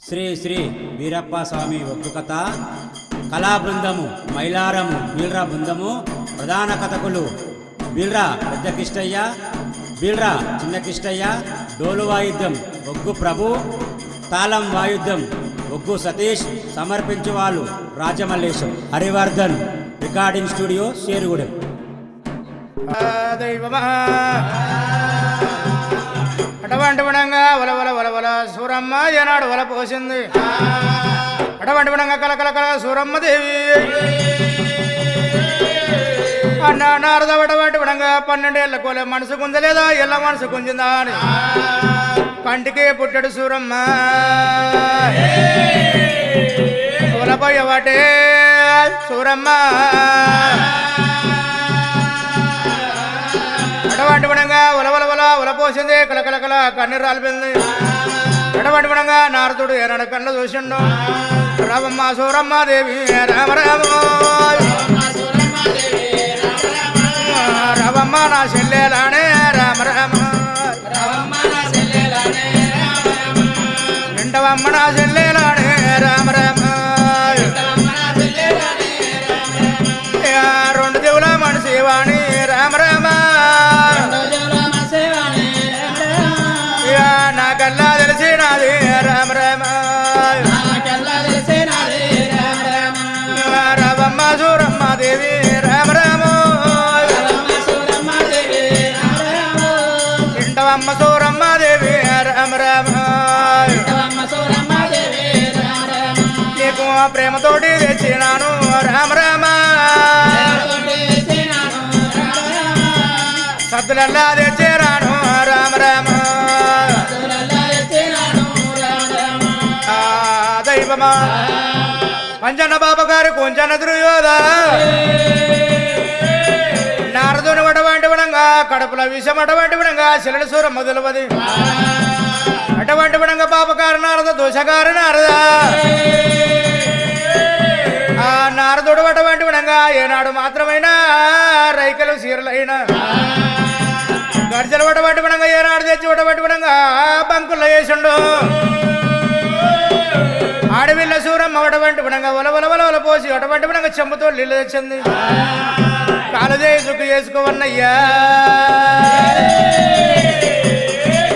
శ్రీ శ్రీ వీరప్ప స్వామి ఒగ్గు కథ కళా బృందము మైలారము బీల్రా బృందము ప్రధాన కథకులు బీల్రా పెద్ద కిష్టయ్య, బీల్రా చిన్న కిష్టయ్య, డోలు వాయిద్యం ఒగ్గు ప్రభు, తాళం వాయిద్యం ఒగ్గు సతీష్, సమర్పించు వాళ్ళు రాజమల్లేశం, హరివర్ధన్, రికార్డింగ్ స్టూడియో షేరుగూడెం. అటువంటి విధంగా వలవల వలవల సూరమ్మ ఏనాడు వల పోసింది. అటువంటి విధంగా కలకల కల సూరమ్మ దేవి అన్నారదటువంటి విధంగా 12 ఏళ్ళ కోలే మనసు కుందలేదా, ఎల్ల మనసు కుంజిందా అని కంటికి పుట్టడు సూరమ్మ వలపోయేవాటే సూరమ్మ. అటువంటి విధంగా వల పోసింది, కలకలకల కన్నీరు రాలిపోయింది. అటువంటి విధంగా నారదుడు ఏనాడు కళ్ళు చూసిండు. రామమ్మ సూరమ్మ దేవి రామ రామ, రామమ్మ నా చెల్లెలానే రామ రామ, ఇంటవమ్మ నా చెల్లెలానే రామ రామ, రెండు దేవుల మనిషి వాణి రామ రామ, నాకల్లా తెలిసినది రామ రామ, రామమ్మ సూరమ్మ దేవి రామ రామ, ఇంటవమ్మ సూరమ్మ దేవి రామ రామ, నీకు ప్రేమతోటి తెచ్చినాను రామ రామ, సద్దులల్లా తెచ్చినాను రామ రామ, దైవమా పంచన్న బాబు గారి కొంచెన్న దుర్యోధ నారదుని అటువంటి విధంగా కడుపుల విషం అటువంటి విధంగా శిలల సూర మొదలవది. అటువంటి విధంగా పాపకారు నారద దోషకారు నారద ఆ నారదుడు అటువంటి విధంగా ఏనాడు మాత్రమైనా రైకలు చీరలైనా గర్జలు అటువంటి విధంగా ఏనాడు తెచ్చి అటువంటి విధంగా బంకుల్లో వేసిండు. ఆడవిల్ల సూరమ్మ అటువంటి విధంగా వల పోసి అటువంటి విధంగా చెంబుతో నీళ్ళు తెచ్చింది. కాలజేయి చుక్కు చేసుకోవన్నయ్యా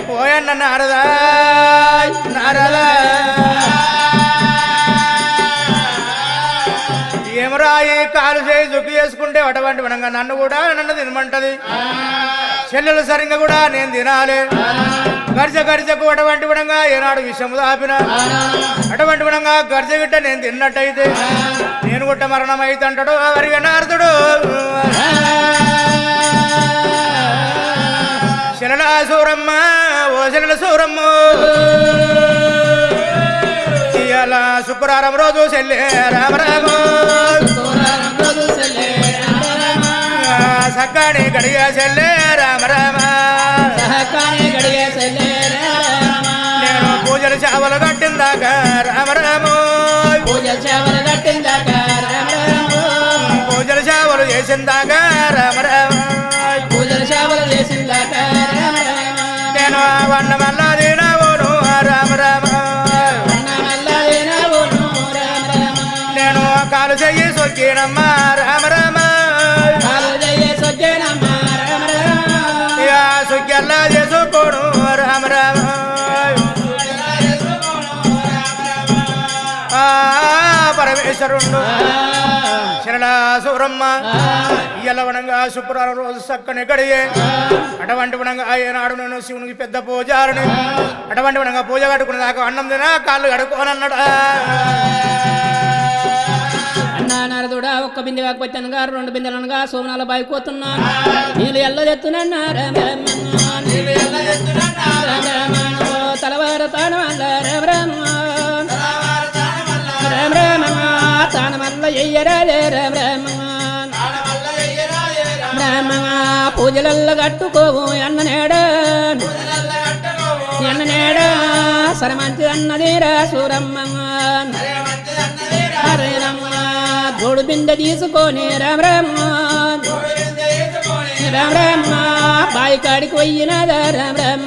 పోయన్న నారదా నారదా, ఏమరా ఈ కాలు చేయి చుక్కు చేసుకుంటే అటువంటి విధంగా నన్ను తినమంటది. చెల్లెలు సరిగ్గా కూడా నేను తినాలి. గర్జకు అటువంటి విధంగా ఏనాడు విషము దాపిన అటువంటి విధంగా గర్జ గిట్ట నేను తిన్నట్టయితే నేను గుట్ట మరణం అయితే అంటాడు వరిగా నారదుడు. శిలల సూరమ్మ ఓ శిలల సూరమ్మ, ఇయాల శుక్రవారం రోజు చెల్లె రామ రామ, సక్కాని గడియ చెల్లె రామ రామ, నేను పూజలు చేవలు కట్టిందాక రామ రామ, పూజలు చేవలు చేసిందాక రామ రామ, నేను వన్న మల్ల తినవును రామ రామ, నేను కాలు చెయ్యి సొక్కినమ్మ రామ రామ, సుఖ్యల్లా చేసుకోను రామ రామ, పరమేశ్వరుండు శరణా సూరమ్మ ఇయ్యలవనంగా శుక్రవారం రోజు చక్కని గడియే. అటువంటి వనంగా ఏనాడు నేను శివునికి పెద్ద పూజారుని. అటువంటి వనంగా పూజ కట్టుకునే దాకా అన్నం తినా కాళ్ళు కడుక్కోనన్నాడు. నారదుడా ఒక్క బిందె కాకపోతే అనగా 2 బిందెలనగా సోమనాల బాయిపోతున్నా నీళ్ళు ఎల్లదెత్తునన్నా తలవార తానమల్ల రామ రామ రామ తానమల్ల ఎయ్యరాలే రామ రామ, పూజలల్ల కట్టుకోవు ఎన్ననేడా సరమంచి అన్నదిరా సూరమ్మ, గోడు బిందె తీసుకొని రామ రామ బాయి కాడికి పోయినదా రామ రామ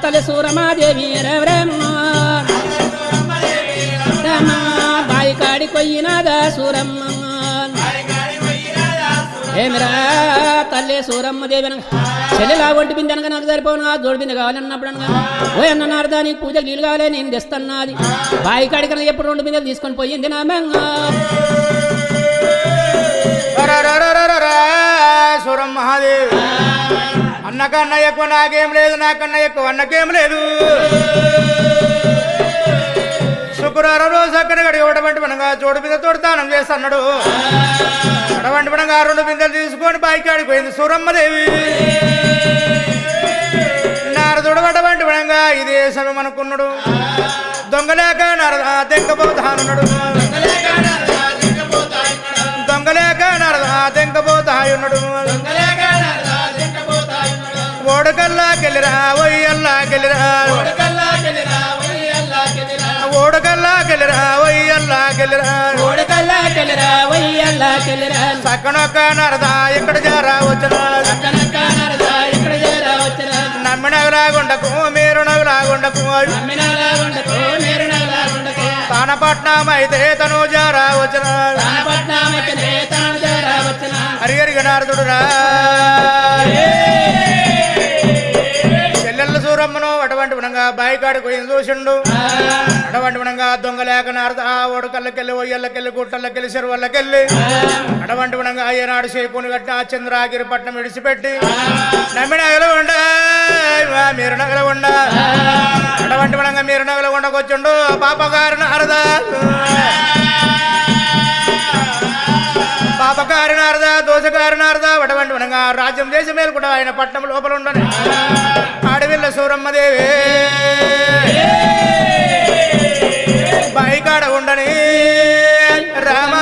తల్లి సూరమాదేవి రమ రమ బాయి కాడి కొయ్యినాదా సూరమ్మ ఏమిరా తల్లి సూరమ్మ దేవి చెల్లెలా ఒంటి బిందె అనగా నాకు సరిపోను జోడు బిందె కావాలన్నప్పుడు అనగా ఓ అన్నారు దానికి పూజకు నీళ్ళు కావాలి నేను తెస్తున్నది బాయి కాడికన్నా ఎప్పుడు 2 బిందెలు తీసుకొని పోయింది నా మెంగ సూరమ్మ మహాదేవి అన్నకన్నా ఎక్కువ నాకేం లేదు నాకన్నా ఎక్కువ అన్నకేం లేదు శుక్రవారం రోజు అక్కడ గడికి ఒకటి పనగా చోటు మీద తోడు దానం చేస్తున్నాడు అటువంటి పనగా 2 బిందెలు తీసుకొని బాయికి ఆడిపోయింది సూరమ్మదేవి నారదుడు అటువంటి పనంగా ఇదే సమయం అనుకున్నాడు దొంగలేక నారద తెంకపోతానున్నాడు దొంగలేక నారద తెంకపోతాయున్నాడు ఓడకల్లాకెళ్ళిరా ఒయ్యల్లాకెళ్ళిరా ఓడకల్లాకెళ్ళిరా సక్కనొక్క నరద ఇక్కడ జారా వచ్చిన నమ్మినగలాగుండకు మీరు నగలాగుండకు తానపట్నం అయితే తను జారా వచ్చిన హరిహరిగ నారదుడు రా చెల్లెళ్ళ సూరమ్మను అటువంటి వినంగా బాయికాడికి పోయి చూసిండు అటువంటి వినంగా దొంగలేక నారద ఓడకల్లకెళ్ళి ఒయ్యల్లకెళ్ళి గుట్టల్లకెళ్ళి చెరువుల్లకెళ్ళి అటువంటి వినంగా ఏనాడు చేపుని కట్టిన చంద్రాగిరి పట్నం విడిచిపెట్టి నమ్మి నగలు ఉండ మీరు నగలు ఉండ అటువంటి వినంగా మీరు నగలు ఉండకొచ్చుండు పాపగారు నారద పాపకారి నారద దోషకారి నారద అటువంటి వినంగా రాజ్యం దేశం మేలు కూడా ఆయన పట్నం లోపల ఉండని ఆడవిల్ల సూరమ్మదేవి బాయికాడ ఉండని రామ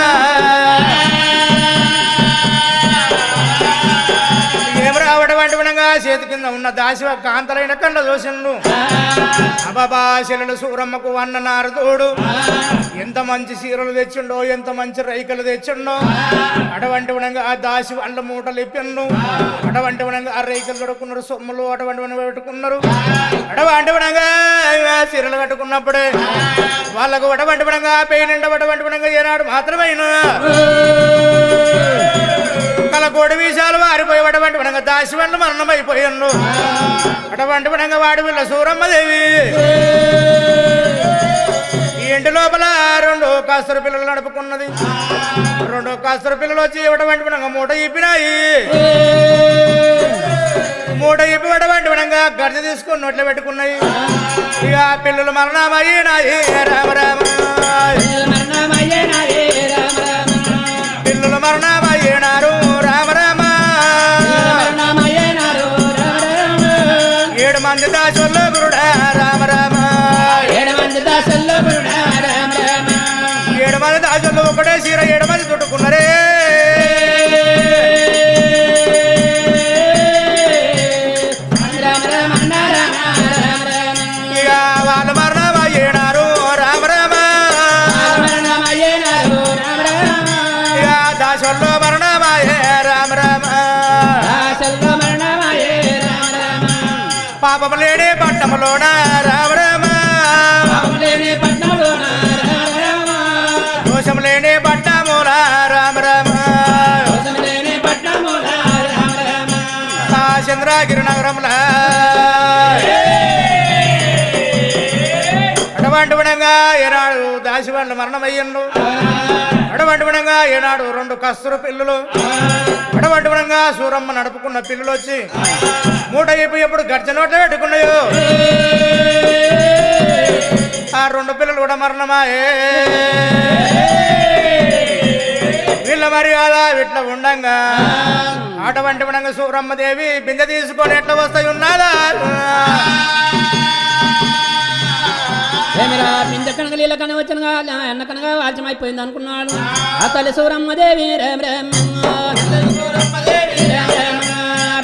ఏం రావటువంటి వినంగా చేతి కింద ఉన్న దాసి కాంతలైన కండ దోషను అబాబా శిలలు సూరమ్మకు అన్న నారదుడు ఎంత మంచి చీరలు తెచ్చిండో ఎంత మంచి రైకలు తెచ్చిండో అటువంటి వినంగా ఆ దాసి వాళ్ళ మూటలు ఇప్పిన్ను అటువంటి వినంగా ఆ రైకలు కట్టుకున్నారు సొమ్ములు అటువంటి వినంగా పెట్టుకున్నారు అటువంటి వినంగా చీరలు కట్టుకున్నప్పుడే వాళ్ళకు అటువంటి వినంగా పెయినిండ అటువంటి వినంగా ఏనాడు మాత్రమైనా కలకోడి విషయాలు వారిపోయి అటువంటి వినంగా దాసి వాళ్ళు మరణమైపోయాను అటువంటి వినంగా వాడి వీళ్ళ సూరమ్మదేవి ఈ ఇంటి లోపల 2 కాస్తరు పిల్లలు నడుపుకున్నది 2 కాస్తరు పిల్లలు వచ్చి ఇవ్వటువంటి వినంగా మూట ఇప్పినాయి మూట ఇప్పటువంటి వినంగా గర్జ తీసుకొని నోట్లో పెట్టుకున్నాయి ఇక పిల్లలు మరణమయ్యినాయి రామ రామ పిల్లలు మరణమయ్యినారు రామ రామ 7 మంది దాసుల్లో గురుడా రామ రామ 7 మంది దాసుల్లో ఒకటే చీర 7 మంది చుట్టుకున్నారే ఇక వాళ్ళు మరణమయ్యినారు రామ రామ ఇక దాసుల్లో మరణమయ్యే రామ రామ పాపం లేని పట్టములోన రామ రామ దోషం లేని పట్టముల రామ రామ చంద్రగిరి నగరంలో అటువంటి విధంగా ఏనాడు దాసి వాళ్ళు మరణమయ్యిండు అటువంటి విధంగా ఏనాడు 2 కస్తూరు పిల్లలు అటువంటి విధంగా సూరమ్మ నడుపుకున్న పిల్లలు వచ్చి మూట ఎప్పుడు గర్జ నోట్లో పెట్టుకున్నాయో ఆ 2 పిల్లలు కూడా మరణమాయే వీళ్ళ మర్యాద ఇట్లా ఉండంగా అటువంటి విధంగా సూరమ్మదేవి బిందె తీసుకొని ఎట్లా వస్తాయి ఉన్నాదా ఏమిరా బిందె కనుక నీళ్ళ కనుక వచ్చినగా ఎన్న కనుక వాల్చమైపోయింది అనుకున్నాడు ఆ తల్లి సూరమ్మదేవి రేమ రేమ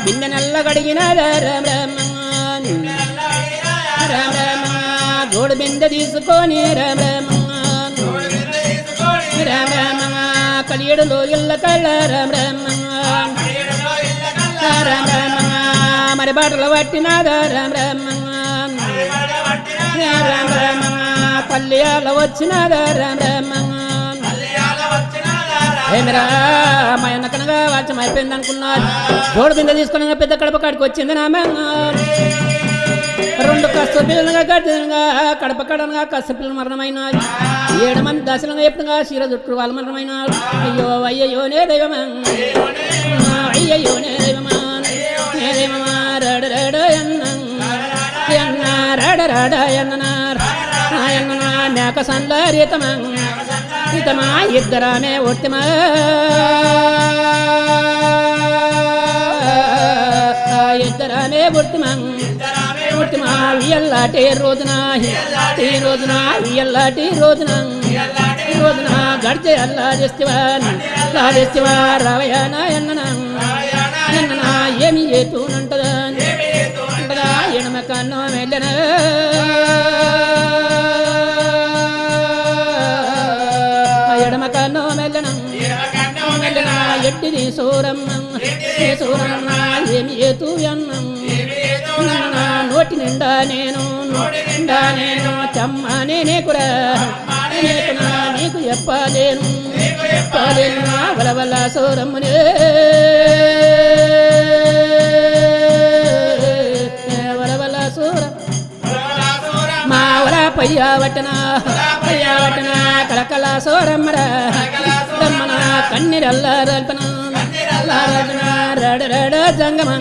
బిందె నెల్ల కడిగిన రేమ రేమ రేమ జోడు బిందె తీసుకొని రేమ రేమ రేమ కలియడులో ఇళ్ళ కళ్ళ రేమ రేమ మరి బాటలు పట్టినాదా రేమ రేమ రామ రామ తల్లి అలా వచ్చినదా రామ రామ ఏమిరా మా ఎన్నకనగా వాచ్యం అయిపోయింది అనుకున్నారు జోడు బిందె తీసుకుని పెద్ద కడప కాడికి వచ్చింది నామ రెండు కస్తూరి పిల్లలుగా గడిగా కడప కడనగా కస్తూరి పిల్లలు మరణమైన 7 మంది దశలుగా ఎప్పుడుగా చీర చుట్టుకుని వాళ్ళు మరణమైన అయ్యో అయ్యయ్యో నే దైవమా అయ్యయ్యో నే దైవమా నే దైవమా రడ రడ ఎన్న రడ రడ ఎన్న మేక సందరితమా ఇతమా ఇద్దరామే ఒట్టిమా ఇద్దరామే ఒట్టిమా ఒట్టిమా ఎల్లాటి రోజున ఈ రోజున ఎల్లాటి రోజున గడిచే అల్లా చేస్తేవా రావయ్యనా ఎన్ననా ఏమి ఏతూనంటదా ఎడమ కన్నో వెళ్ళనా ఎడమ కన్నో వెళ్ళనా ఎట్టిది సూరమ్మ ఏమి ఏతూ అన్నం నోటి నిండా నేను చమ్మనే నీకురా నీకు చెప్పలేను వలవల్ల సూరమ్మనే వలవల్ల సూరం మావల పయ్యావటన కలకల సోరమ్మరా రమ్మన కన్నీరల్లారల్పన రడ రడ జంగమా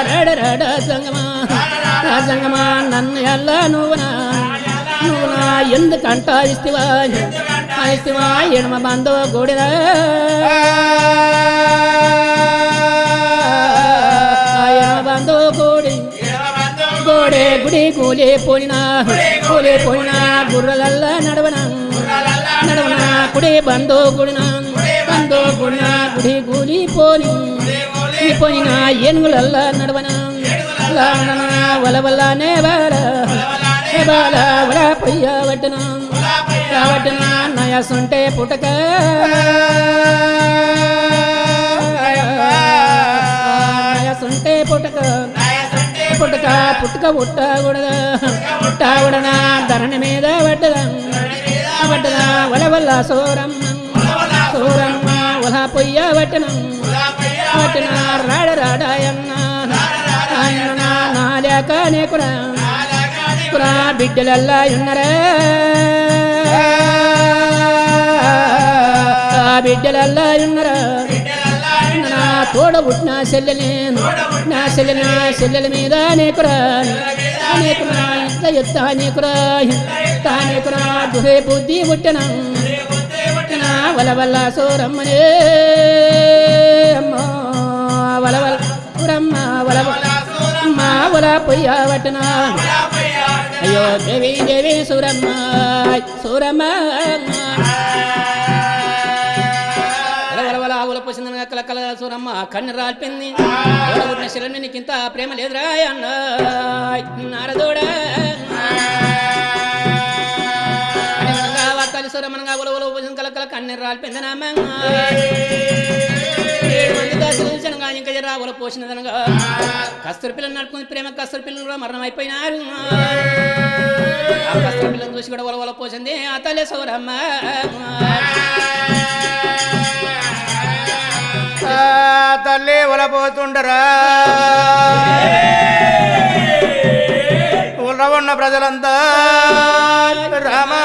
రడ రడ జంగమా నన్ను ఎల్లా నువ్వు నా ఎందుకంట ఇస్తివా ఎడమ బంధువ గోడిరా ఎడమ బంధువ గోడే గుడి కూలే పోయినా గుర్రలల్లా నడవనా కుడి బంధు గుడినా గుడి కూలి పోయినా ఏనుగులల్లా నడవనా వలవల్లానే బాల వల పొయ్య వడ్డనా నయసుంటే పుటక నయసుంటే పుటక ఉట్టగూడనా ధరణి మీద వడ్డదా వలవల్ల సూరమ్మ వల పొయ్య వట్టన రాడాయన్న నాలేక నేకురా బిడ్డలల్లా ఉన్నరా బిడ్డలల్లా ఉన్నరా నా తోడ పుట్టిన చెల్లెల మీద నేకురా ఇంత ఎత్తా నేకురా దుహే బుద్ధి పుట్టిన వలవల్ల సూరమ్మనే అమ్మా వలవల్ల సూరమ్మ వల పొయ్యవటన అయ్యో దేవి సూరమ్మ వలవల ఆవుల పోసిందనగా కలకల సూరమ్మ కన్ను రాల్పింది పుట్టిన శిలని నీకు ఇంత ప్రేమ లేదురా అన్న నారదోడా వార్తలు సూరమ్మనగా ఉలవల పోసిన కలకల కన్ను రాల్పిందనమ్మ 7 మంది దాసులుగా ఇంకా రావుల పోసినదనగా కస్తూరి పిల్లలు నడుపుకుని ప్రేమ కస్తూరి పిల్లలు కూడా మరణం అయిపోయినారు ఆ కస్తూరి పిల్లలు చూసి కూడా వల పోసింది ఆ తల్లి సూరమ్మ తల్లి వలపోతుండరా ఊళ్ళో ఉన్న ప్రజలంతా రామా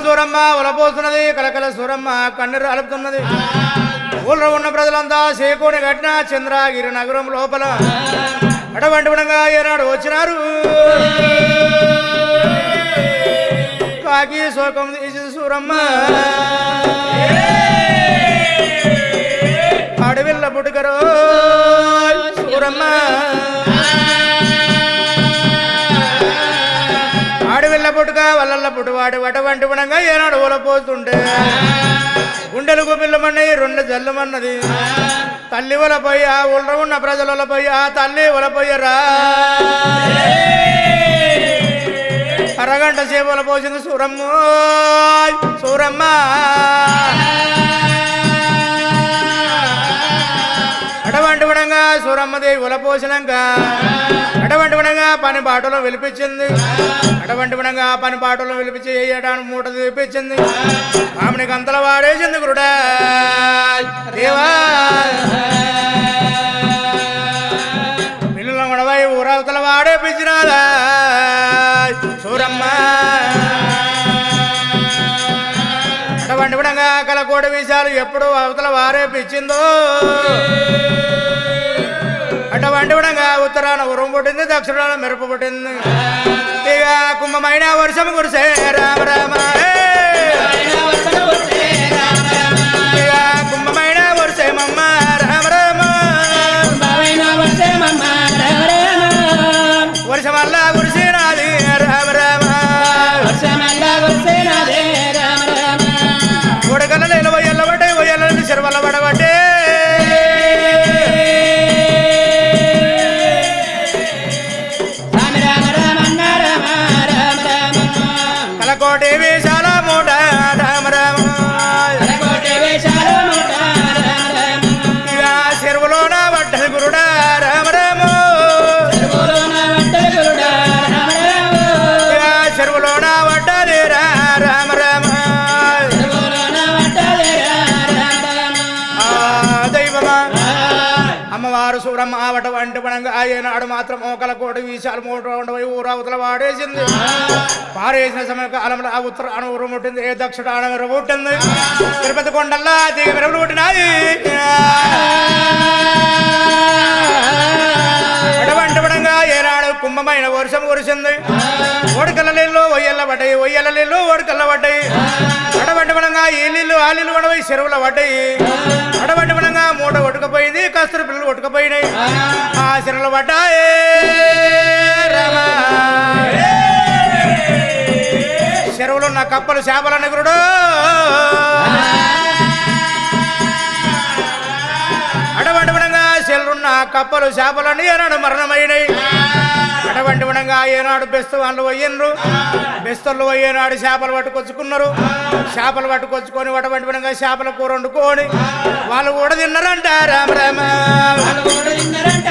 సూరమ్మ ఉలపోతున్నది కలకల సూరమ్మ కన్నీరు అలుపుతున్నది ఊళ్ళో ఉన్న ప్రజలంతా సేకోని ఘటన చంద్రగిరి నగరం లోపల అటువంటి విధంగా ఏనాడు వచ్చినారు కాకి శోకం తీసి సూరమ్మ అడవిల్ల పుట్టుకరో సూరమ్మ ఆడవిల్ల పుట్టుక వల్లల్ల పుట్టువాడు అటువంటి గుణంగా ఏనాడు ఊలపోతుంటే గుండెలు గుబిల్లమన్నాయి 2 జల్లమన్నది తల్లి వలపోయి ఆ ఊళ్ళో ఉన్న ప్రజల వలపోయి ఆ తల్లి వలపోయరా అరగంట సేపు వలపోసింది సూరమ్మ అటువంటి గుణంగా సూరమ్మదేవి ఉలపోసినాక అటువంటి గుణంగా పని బాటలో వెలిపించింది. అటువంటి గుణంగా పని బాటలో వెలిపించి వేయడానికి మూట తెప్పించింది. ఆమెని గంతల వాడేసింది గురుడా దేవా. పిల్లల గొడవై ఊరవతల వాడేపించినాదా సూరమ్మ. అటువంటి గుణంగా కలకోటి విషయాలు ఎప్పుడు అవతల వారేపించిందో అటువంటి గుణంగా ఉత్తరాన ఉరుము పుట్టింది, దక్షిణాన మెరుపు పుట్టింది. ఇక కుంభమైన వర్షం కురిసే రామ రామ. ఇక కుంభమైన వర్షమమ్మ రామ రామ. వర్షమల్లా కురిసినాది రామ రామ. ఉడకల నీళ్ళు వయ్యల్ల పడ్డే, వయ్యల చెరువల్ల పడబట్టే. కలకోటి వేషాల మూట రామ రామ. ఇక చెరువులోన పడ్డది గురుడా రామ రామ. ఇక చెరువులోన పడ్డది రామ రామ. దైవమా అమ్మవారు సూరమ్మ ఆవట వంటి పడంగా ఆయనాడు మాత్రం కలకోటి వీసాలు మూట ఉండవై ఊరవతల వాడేసింది. పారేసిన సమయ కాలంలో ఆ ఉత్తరాన ఊరు ముట్టింది, ఏ దక్షిణాన మెరుపు పుట్టింది. తిరుపతి కొండల్లా దిగ మెరుపులు పుట్టినాయి. అటువంటి పడంగా ఏనాడు కుంభమైన వర్షం కురిసింది. ఓడికల్ల నీళ్ళు ఒయ్యల్ల పడ్డాయి, ఒయ్యల్ల నీళ్ళు ఓడికల్ల పడ్డాయి. అటువంటి పడంగా ఈ నీళ్ళు ఆ నీళ్ళు పడవై చెరువుల పడ్డాయి. అటువంటి పడంగా మూట కొట్టుకుపోయింది, కస్తూరి పిల్లలు కొట్టుకుపోయినాయి. ఆ చెరువులు పడ్డాయి రామా. చెరువులు ఉన్న కప్పలు చేపల గురుడు. అటువంటి పడంగా చెరువులున్న కప్పలు చేపలని ఏనాడు మరణమైనాయి. అటువంటి పడంగా ఏనాడు బెస్తు వాళ్ళు పోయినరు. బెస్తళ్ళు పోయేనాడు చేపలు పట్టుకొచ్చుకున్నారు. చేపలు పట్టుకొచ్చుకొని అటువంటి పడంగా చేపల కూర వండుకొని వాళ్ళు కూడా తిన్నారంట రామ రామ. వాళ్ళు కూడా తిన్నారంట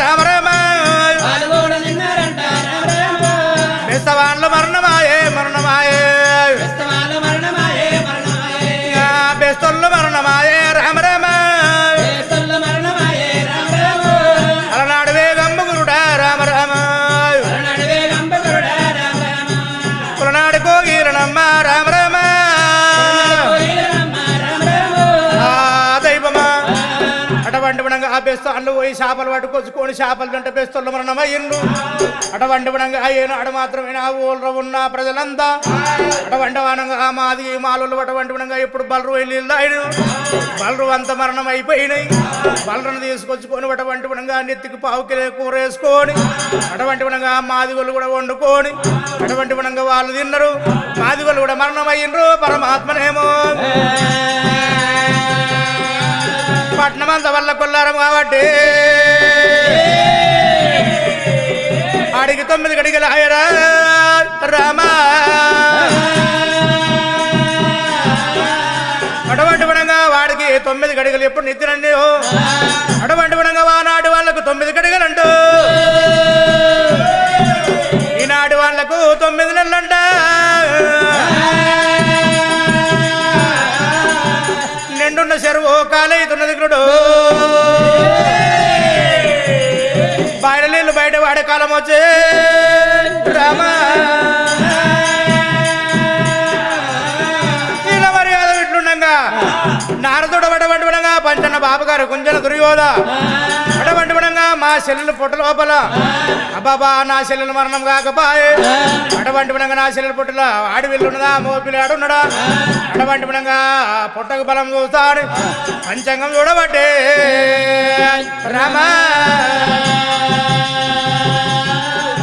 రామ రామ. బెస్తవాళ్ళు మరణమాయే మరణమాయే. బెస్తళ్ళు మరణమాయే రామ రామ. అలనాడు వేగంబ గురుడా రామ రామ. పులనాడు కోగిలనమ్మ రామ రామ. దైవమా అటువంటి పడంగా ఆ బెస్తాళ్ళు పోయి చేపలు పట్టుకొచ్చుకొని చేపలు తింటే బెస్తళ్ళు మరణమయ్యిండు. అటువంటి పడంగా ఏనాడు మాత్రమే ఆ ఊళ్ళో ఉన్న ప్రజలంతా అటువంటి వనంగా మాది మాలు అటువంటి పడంగా ఇప్పుడు బలరు వెళ్ళి బలరు అంత మరణం అయిపోయినాయి. బలరును తీసుకొచ్చుకొని అటువంటి పడంగా నెత్తికి పావుకిలే కూర వేసుకొని అటువంటి పడంగా మాదిగోళ్ళు కూడా వండుకొని అటువంటి పడంగా వాళ్ళు తిన్నారు. మాదిగోళ్ళు కూడా మరణం అయ్యిండ్రు. పరమాత్మనేమో పట్నం అంత వల్ల కొల్లారం కాబట్టి ఆడికి 9 గడిగలు ఆయరా రామా. అటువంటి పడంగా వాడికి 9 గడిగలు ఎప్పుడు నిద్రనండి. అటువంటి పడంగా వానాడు వాళ్ళకు 9 గడిగలు అంటూ ఈనాడు వాళ్ళకు 9 నెలలంట. నిండున్న చెరువు కాలైతున్నది గురుడు. బయట నీళ్ళు బయట వాడే కాలం వచ్చే రామా. ఇలా మర్యాద ఇట్లుండగా నారదుడు అటువంటి పడంగా పంచన్న బాబుగారు కుంజన దుర్యోధ అటువంటి పడంగా మా చెల్లెలు పుట్ట లోపల అబ్బాబా నా చెల్లెలు మరణం కాకపాయే. అటువంటి పడంగా నా చెల్లెలు పుట్టల ఆడి వెళ్ళున్నదా మోపిలాడు ఉన్నాడా. అటువంటి పడంగా పుట్టకు బలం చూస్తాడు పంచాంగం చూడబట్టే రామా.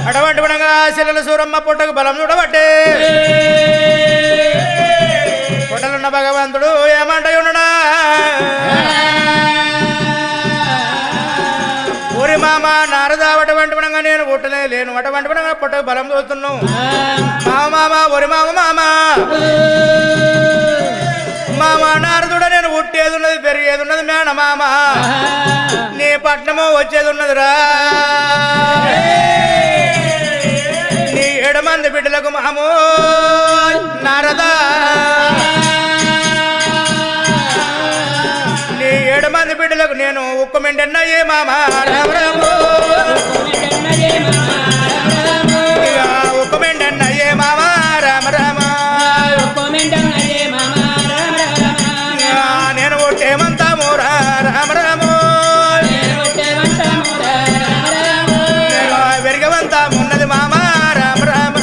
అటువంటి పడంగా చెల్లెలు సూరమ్మ పుట్టకు బలం చూడబట్టే పుట్టలున్న భగవంతుడు ఏమంటాయి ఉన్నాడా. ఊరి మామ నారద అటువంటి పడంగా నేను పుట్టలే లేను. అటువంటి పడంగా పుట్టకు బలం చూస్తున్నావు మామ మామ ఊరి మామ మామ. మా మామ నారదుడ నేను పుట్టేది ఉన్నది పెరిగేది ఉన్నది మేనమామ నీ పట్నము వచ్చేది ఉన్నదిరా నీ 7 మంది బిడ్డలకు మాము నారదా నీ 7 మంది బిడ్డలకు నేను ఉక్కుమెండన్నయ్యే మామ రామరాము ఉక్కుమెండన్నయ్యే మామ రామరామ నేను ఒట్టేమంతాము రామరాము వెరిగవంతాము ఉన్నది మామ రామరామ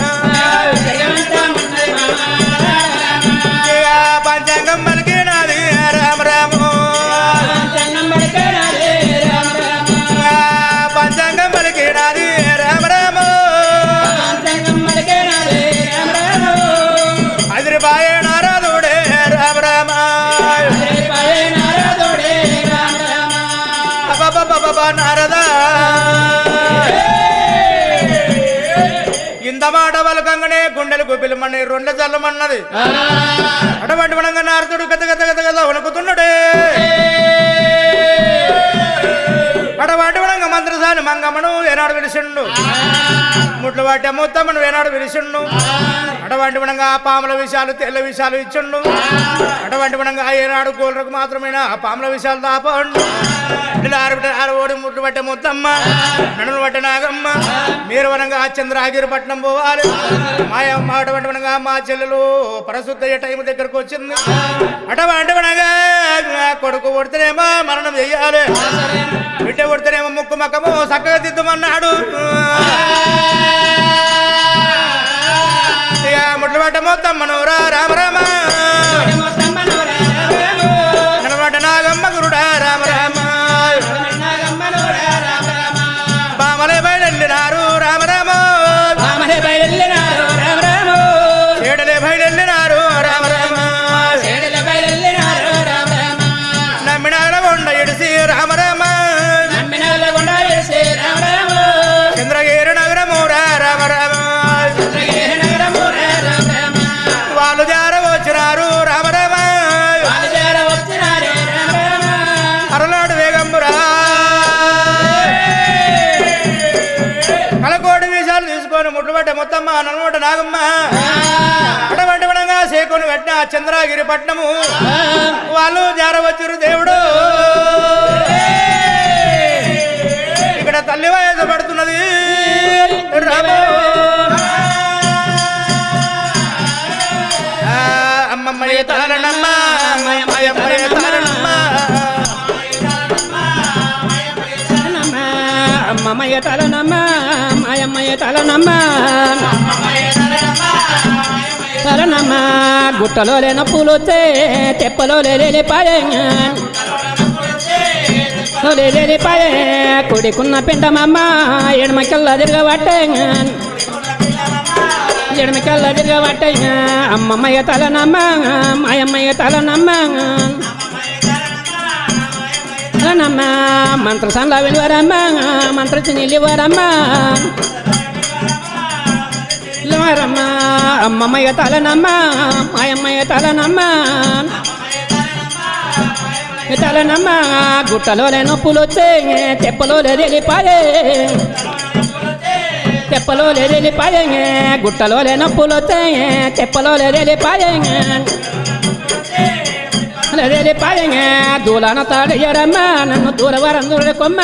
పంచాంగం పలికినది రామరాము పంచాంగం పలికినది రామరాము అదిరిపాయే నారదుడే రామరామ నారదా ఇంత మాట వలకంగానే గుండెలు గుబిలమని 2 చల్లమన్నది అటువంటి మనంగా నారదుడు గత గత గత గత వణుకుతున్నాడే అటువంటి మనంగా మంత్రసాని మంగమ్మను ఏనాడు విలిసిండు ముట్లు వాటే మొత్తమ్మను ఏనాడు విలిసిండు అటువంటి మనంగా పాముల విషయాలు తెల్ల విషయాలు ఇచ్చిండు అటువంటి మనంగా ఏనాడు గోళ్ళకు మాత్రమేనా ఆ పాముల విషయాలు దాపండు ఓడి ముట్లు పట్టే మొత్తమ్మ నడులు పట్టే నాగమ్మ మీరు వనంగా చంద్రగిరిపట్నం పోవాలి మాయమ్మ అటువంటి వనంగా మా చెల్లెలు పరిశుద్ధ టైం దగ్గరకు వచ్చింది అటువంటి వనంగా కొడుకు కొడితేనేమో మరణం చెయ్యాలి బిడ్డ కొడితేనేమో ముక్కు మక్కము చక్కగా దిద్దుమన్నాడు ముట్లు పట్ట మొత్తమ్మను రామరామ నడవట నాగమ్మ గురుడా రామరామ బామలే బయలునారు రామరామ ఏడలే బయలునారు రామరామ నమ్మినాల కొండ ఎడిసి రామరామ చంద్రగిరి నగరము రామరామ వాళ్ళు జార వచ్చినారు రామరామ అరలాడు వేగంబురా కలకోటి విషయాలు తీసుకొని ముట్లుపట్టే మొత్తమ్మ నల్మూట నాగమ్మ అటువంటి వనంగా సేకొని పెట్టిన చంద్రగిరి పట్నము వాళ్ళు జారవచ్చురు దేవుడు ఇక్కడ తల్లి వయసు పడుతున్నది అమ్మమ్మయ్య తారనమ్మ అమ్మయ్య తారనమ్మ అమ్మమ్మయ్య తలనమ్మ మాయమ్మయ్య తలనమ్మ తలనమ్మ గుట్టలో లేన పూలు వస్తే తెప్పలో లేలే పాడే పాడే కొడుకున్న పిండమమ్మ ఎడమకెళ్ళ తిరగబట్టే ఎడమకెళ్ళ తిరగబట్టే అమ్మమ్మయ్య తలనమ్మ మాయమ్మయ్య తలనమ్మ తలనమ్మ మంత్రసంలో విలువరమ్మ మంత్రచి నిలివరమ్మ ఇల్లవరమ్మ అమ్మమ్మయ్య తలనమ్మ మాయమ్మయ్య తలనమ్మ తలనమ్మ గుట్టలో నొప్పులు వచ్చే తెప్పలో లేపాయే తెప్పలో లేపాయే గుట్టలో నొప్పులు వచ్చే తెప్పలో లేపాయే లేపాయే దూలాన తాడయ్యారమ్మ నన్ను దూరవరం దూరకొమ్మ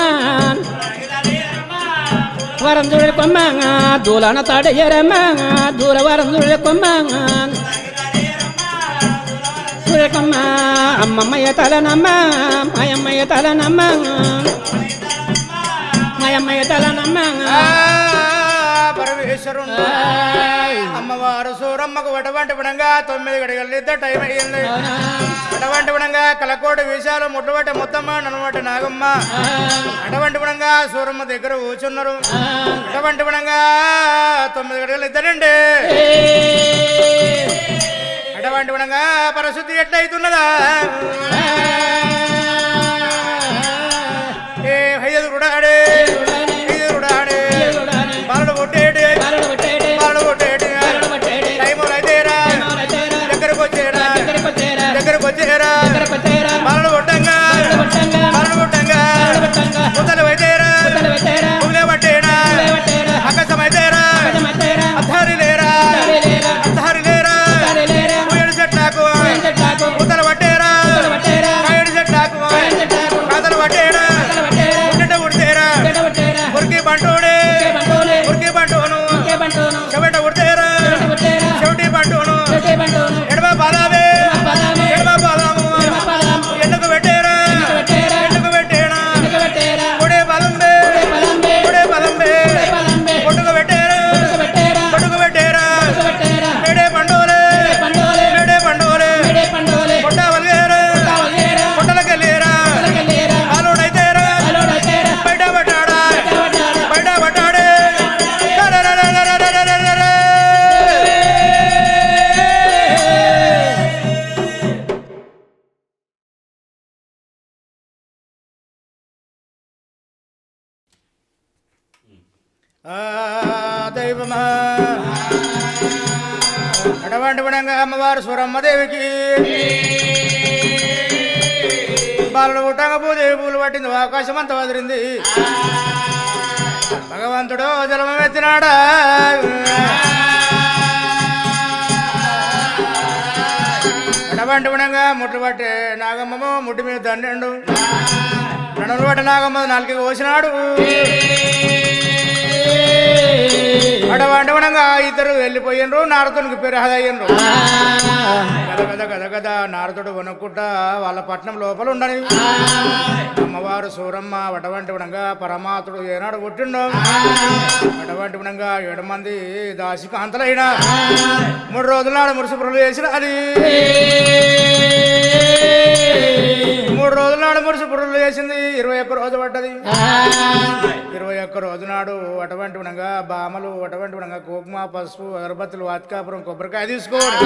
వరం దూరకొమ్మ దూలాన తాడయ్యారమ్మ దూరవరం దూరకొమ్మ దూరకొమ్మ అమ్మమ్మయ్య తలనమ్మ మాయమ్మయ్య తలనమ్మ మాయమ్మయ్య తలనమ్మ పరమేశ్వరుడు అమ్మవారు సూరమ్మకు అటువంటి విధంగా 9 గడియలు టైం అయ్యింది అటువంటి విధంగా కలకోటి విషయాలు ముట్టుబట్టి మొత్తమ్మ నన్నబట్టి నాగమ్మ అటువంటి విధంగా సూరమ్మ దగ్గర కూర్చున్నారు అటువంటి విధంగా 9 గడియలు ఇద్దరండి అటువంటి విధంగా పరిశుద్ధి ఎట్లయితున్నదా ఏ హయ్యదుడాడే హయ్యదుడాడే బాలడు కొట్టేటి బాలడు కొట్టేటి టైములు అయితేరా దగ్గరకు వచ్చేరా ఆ దైవమా అటువంటి గుణంగా అమ్మవారు సూరమ్మదేవికి బాలను పుట్టంగా భూదేవి పూలు పట్టింది ఆకాశం అంతా వదిలింది భగవంతుడు జలమెత్తినాడా అటువంటి గుణంగా ముట్లు పట్టే నాగమ్మము ముట్టి మీద దండెండు నడులు పట్టే నాగమ్మ నాలుగు కోసినాడు అటువంటి గుణంగా ఇద్దరు వెళ్ళిపోయినరు నారదునికి పేరు హదయ్యరు గద నారదుడు కొనుక్కుంటా వాళ్ళ పట్నం లోపల ఉండని అమ్మవారు సూరమ్మ అటువంటి గుణంగా పరమాత్ముడు ఏనాడు పుట్టిండు అటువంటి గుణంగా 7 మంది దాసి కాంతలైన 3 రోజుల నాడు మురుసుపురులు చేసిన అది 3 రోజుల నాడు మురుసుపురులు చేసింది 21 రోజు పడ్డది 21 రోజు నాడు అటువంటి గుణంగా బామలు అటువంటి గుణంగా కుంకుమ పసుపు అగరబత్తులు వాతికాపురం కొబ్బరికాయ తీసుకోండి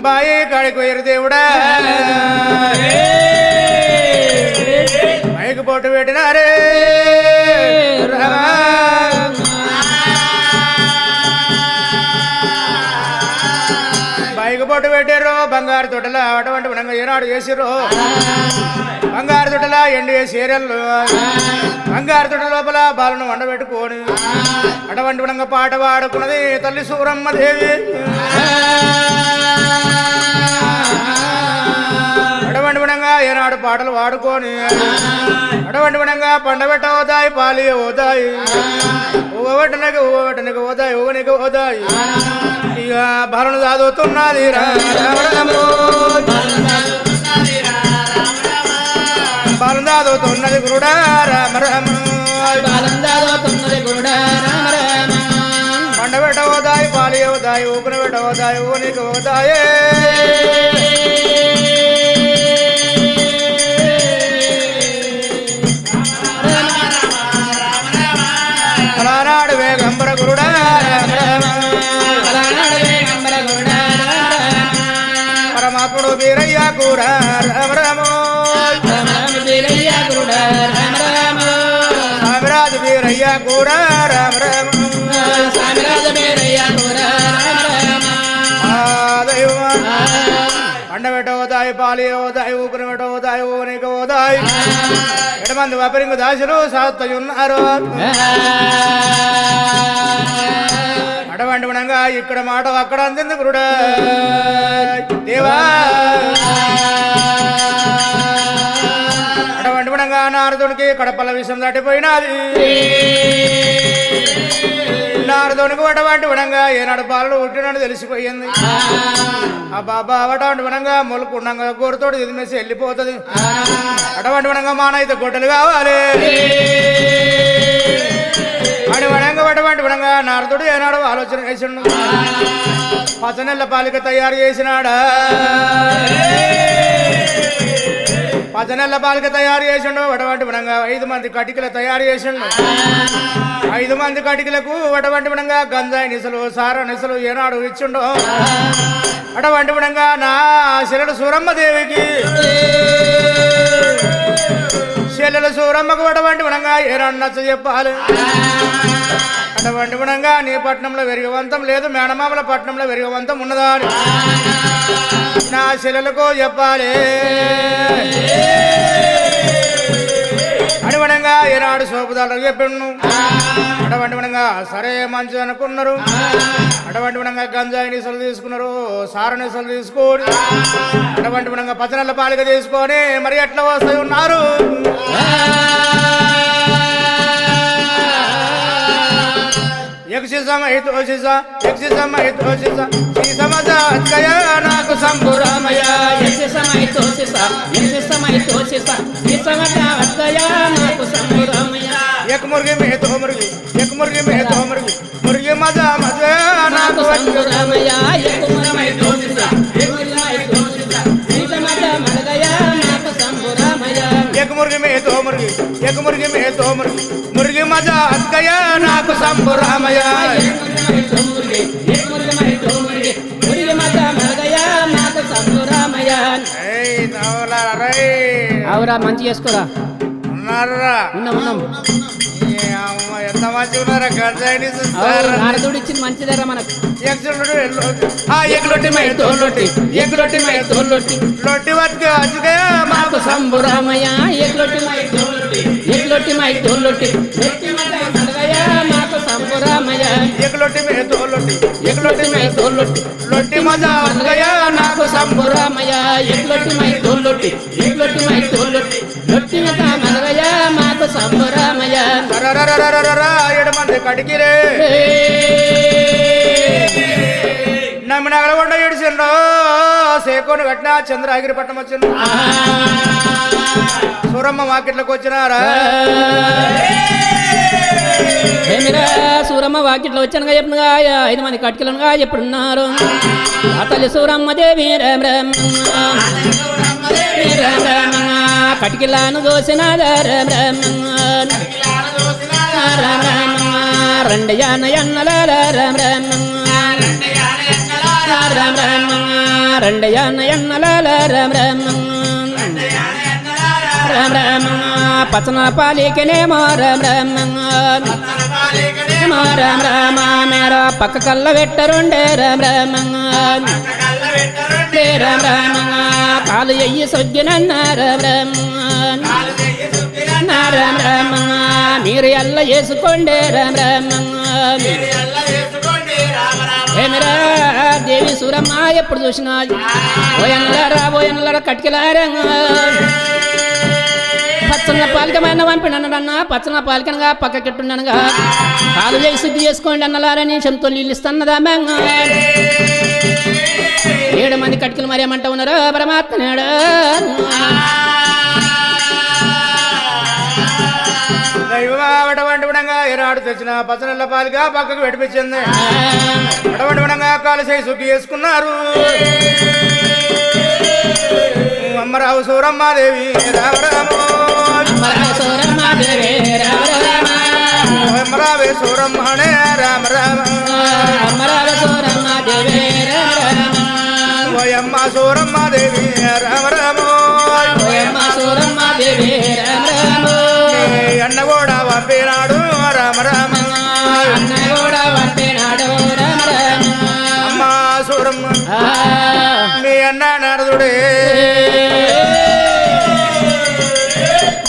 బాయి కాడికి పోయారు దేవుడా మైకు పొట్టు పెట్టినారే బైకు పొట్టు పెట్టారు బంగారు తొట్టల అటువంటి గుణంగా ఏనాడు చేసిర్రు బంగారు తొట్టల ఎండి సీరియల్ బంగారు తొట్ట లోపల బాలను వండబెట్టుకొని అటువంటి గుణంగా పాట పాడుకున్నది తల్లి సూరమ్మ దేవి అటువంటి గుణంగా ఏనాడు పాటలు పాడుకొని అటువంటి గుణంగా పండబెట్ట పోతాయి పాలి పోతాయి ఊగబెట్టనకి పోతాయి ఊగనికి పోతాయి ఇక బాలను చదువుతున్నది బాలను చదువుతున్నది గురుడా రామ రామ పండబెట్ట పోతాయి పాలి పోతాయి ఊకున పెట్ట పోతాయి ఊనికి పోతాయి అలానాడు వేగంబర గురుడా పరమాత్ముడు వీరయ్య కూడా రామ రామ స్వామిరాజు వీరయ్య కూడా రామ రామ పండబెట్ట పోతాయి పాలి పోతాయి ఊపిరి పెట్ట పోతాయి ఊనికి పోతాయి 7 మంది వపరింగు దాసులు సాత్తున్నారు అటువంటి గుణంగా ఇక్కడ మాట అక్కడ అందింది గురుడా దేవా అటువంటి గుణంగా నారదునికి కడపల విషయం దాటిపోయినది నారదునికి అటువంటి గుణంగా ఏనాడు పాలలు పుట్టినాడు తెలిసిపోయింది ఆ బాబా అటువంటి గుణంగా మొలుకుండగా గోరుతోటి ఎదిమేసి వెళ్ళిపోతుంది అటువంటి గుణంగా మానైతే గొడ్డలు కావాలి అటువంటి గుణంగా నారదుడు ఏనాడు ఆలోచన చేసిండు పచ్చనెల్ల పాలిక తయారు చేసినాడా పచ్చనెల్ల పాలిక తయారు చేసిండు అటువంటి గుణంగా 5 మంది కటికలు తయారు చేసిండు 5 మంది కటికలకు అటువంటి గుణంగా గంజాయి నిసలు సార నిసలు ఏనాడు ఇచ్చిండు అటువంటి గుణంగా నా శిలడు సూరమ్మ దేవికి చెల్లెలు సూరమ్మకు అటువంటి గుణంగా ఏనాడు నచ్చ చెప్పాలి అటువంటి గుణంగా నీ పట్నంలో వెరిగవంతం లేదు మేనమామల పట్నంలో వెరిగవంతం ఉన్నదా నా శిలలకు చెప్పాలి అటువంటిగా ఏనాడు సోపుదారులకు చెప్పిండు అటువంటి గుణంగా సరే మంచి అనుకున్నారు అటువంటి గుణంగా గంజాయి నిసలు తీసుకున్నారు సార నిసలు తీసుకొని అటువంటి గుణంగా పచ్చనెల్ల పాలిక తీసుకొని మరి ఎట్లా వస్తాయి ఉన్నారు నాకు సంబురామయ एक मुर्गी में दो मुर्गी एक मुर्गी में दो मुर्गी मुर्गी मजा मजा నాకు సంబురామయ एक मुर्गी में दो मुर्गी एक मुर्गी में दो मुर्गी मुर्गी मजा हंस गया నాకు సంబురామయ అవురా మంచి చేసుకోరా ఉన్నారా ఉన్నాం అమ్మ ఎంత మంచిగా ఉన్నారా గంజాయిని నారదుడు ఇచ్చింది మంచిదేరా మనకు ఎగ్లొట్టి మై తోలొట్టి ఎగ్లొట్టి మై తోలొట్టి లొట్టి వచ్చి వచ్చుగా మాకు సంబురామయ్య ఎగ్లొట్టి మై తోలొట్టి ఎగ్లొట్టి మై తోలొట్టి మాకు సంబురామయ్య ఎగ్లొట్టి మై తోలొట్టి ఎగ్లొట్టి మై తోలొట్టి లొట్టి మజా నాకు సంబురామయ్య ఎగ్లొట్టి మై తోలొట్టి ఎగ్లొట్టి మై తోలొట్టి లొట్టి మదగయ్య మాకు సంబురామయ్య 7 మంది కడికిరే నమ్మినగల కొండ ఏడిచిండ్రో సేకోని కట్టిన చంద్రగిరిపట్నం వచ్చిండ్రు సూరమ్మ మార్కెట్లోకి వచ్చినారా ఏమిరా సూరమ్మ వాకిట్లో వచ్చానుగా చెప్పినగా 5 మంది కట్కిలనుగా ఎప్పుడున్నారు ఆ తల్లి సూరమ్మ దేవి రామ రామ కటికిలాను దోసినాద రామ రామ రెండయాన ఎన్నల రామ రామ రెండయాన ఎన్నల రామ రామ రామ పచ్చన పాలికనేమో రామ రామ రామ మేరా పక్క కళ్ళ పెట్టరుండే రామ రామ రామ రామ కాలు ఎయ్యి సొగ్గినన్న రామ రామ రామ మీరు ఎల్ల వేసుకోండి రామ రామ ఏమిరా దేవి సూరమ్మ ఎప్పుడు చూసినా ఓయన్నలారా కట్కిలారా పచ్చన్న పాలికమైన పంపినన్నా పచ్చన్న పాలికనగా పక్కకెట్టున్నానుగా కాలు చేసి శుద్ధి చేసుకోండి అన్నలారని చెంతో నీళ్ళు ఇస్తున్నదా 7 మంది కట్కిలు మరి ఏమంటా ఉన్నారా పరమాత్మ నేడు అటువంటి విధంగా ఏనాడు తెచ్చిన పచ్చనెల్ల పాలిగా పక్కకు పెట్టించింది అటువంటి విధంగా కాలు చేసి శుద్ధి చేసుకున్నారు అమ్మరావు సూరమ్మాదేవి రామరామో అమ్మరావే సూరమ్మనే రామ రామ ఓయమ్మ సూరమ్మాదేవి రామ రామో అన్న కూడా పంపినాడు రామ రామ అమ్మ సూరమ్మ మీ అన్న నారదుడే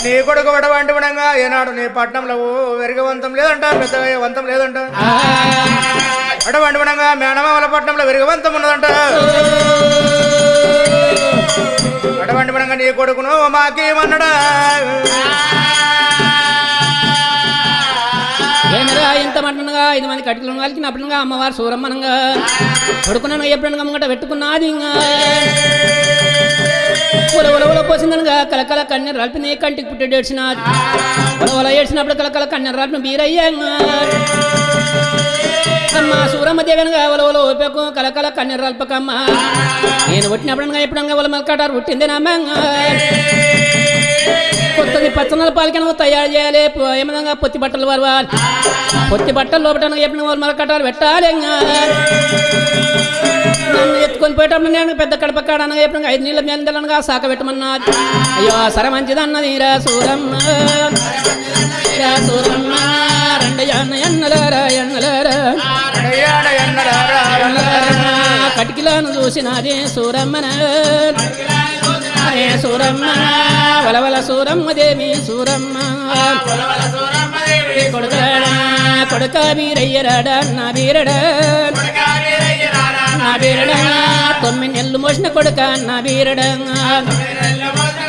నీ కొడుకు వడవంటి విధంగా ఏనాడు నీ పట్నంలో వెరగవంతం లేదంట పెద్దగా వంతం లేదంట అటువంటి విధంగా మేనమామల పట్నంలో వెరగవంతం ఉన్నదంట అటువంటి విధంగా నీ కొడుకును మాకేమన్నాడా ఏమరా ఇంత మటనగా 5 మంది కట్టిలు కలికినప్పుడుగా అమ్మవారు సూరమ్మనంగా కొడుకునగా ఎప్పుడనగా ముంగట పెట్టుకున్నది ఉలవల పోసిందనగా కలకల కన్నెర రాల్పిని కంటికి పుట్టి ఏడ్చినది ఉలవల ఏడ్చినప్పుడు కలకల కన్నెర రాల్పిన బీరయ్యా అమ్మ సూరమ్మ దేవనగా ఉలవల ఓపెకు కలకల కన్నెర రాల్పకమ్మ నేను పుట్టినప్పుడుగా ఎప్పుడనగా ఉల మల్కటారు పుట్టిందేనమ్మ కొత్తది పచ్చనల పాలకన తయారు చేయాలి ఏమన్నా పొత్తి బట్టలు వరవాలి పొత్తి బట్టలు లోపల ఎప్పుడు వాళ్ళు మలకటాలు పెట్టాలి నన్ను ఎత్తుకొని పోయేటప్పుడు నేను పెద్ద కడప కాడనగా ఎప్పుడు 5 నీళ్ళ మేలనగా సాక పెట్టమన్నా అయ్యో సరే మంచిది అన్నది రా సూరమ్మ కటికిలాను చూసినది సూరమ్మన సూరమ్మ వలవల సూరమ్మ దేవి సూరమ్మ కొడుక వీరయ్యరాడా నా వీరడా నా వీరడా 9 నెలలు మోసిన కొడుక నా వీరడా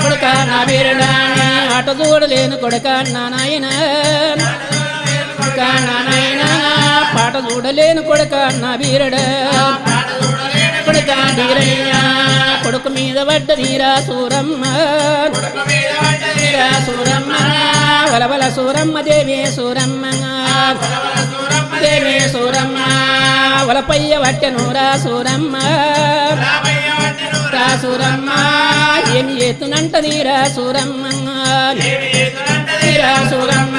కొడుక నా వీరడా ఆట చూడలేను కొడుక నా నాయన కొడుక నా నాయన పాట చూడలేను కొడుక నా వీరడా కొడుక వీరయ్య కొడుకు మీద పడ్డ వీరా సూరమ్మ వీరా సూరమ్మ వలవల సూరమ్మ దేవి సూరమ్మ దేవి సూరమ్మ వలపయ్య వట్టెనురా సూరమ్మ రా సూరమ్మ ఏమి ఎత్తునంట నీరా సూరమ్మ వీరా సూరమ్మ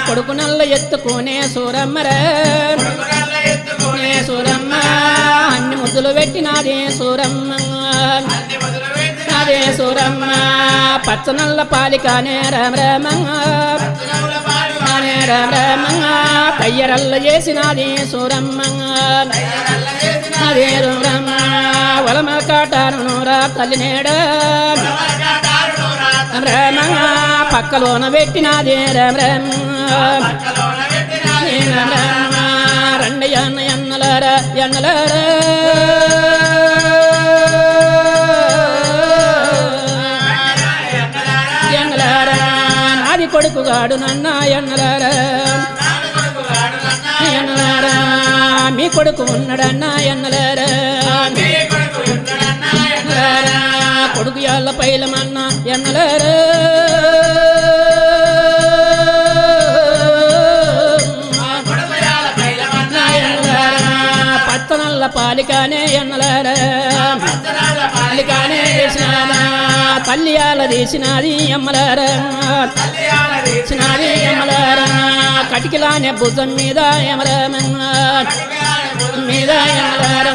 కొడుకు నల్ల ఎత్తుకునే సూరమ్మరా సూరమ్మ అన్ని ముద్దులు పెట్టినాదే సూరమ్మ నాదే సూరమ్మ పచ్చనల్ల పాలికానే రామ రామ నానే రామ రామ తయ్యరల్ల చేసినది సూరమ్మ అదే రమ్మ వలమ కాటాను రా తల్లి నేడ రామ పక్కలోన పెట్టినది రామ రామ రండి అన్న ఎన్నలారా ఎన్నలారా నాది కొడుకుగాడు నన్న ఎన్నలారా ఎన్నలారా మీ కొడుకు ఉన్నాడన్నా ఎన్నలారా కొడుకు యాళ్ళ పైలమన్న ఎన్నలారా పత్తనల్ల పాలికానే ఎన్నలారా పాలికానే చేసినారా తల్లియాల తీసినది ఎమ్మలారా తీసినది ఎమ్మలారా కటికిలానే భుజం మీద ఎమరమన్నా మీద ఎమలారా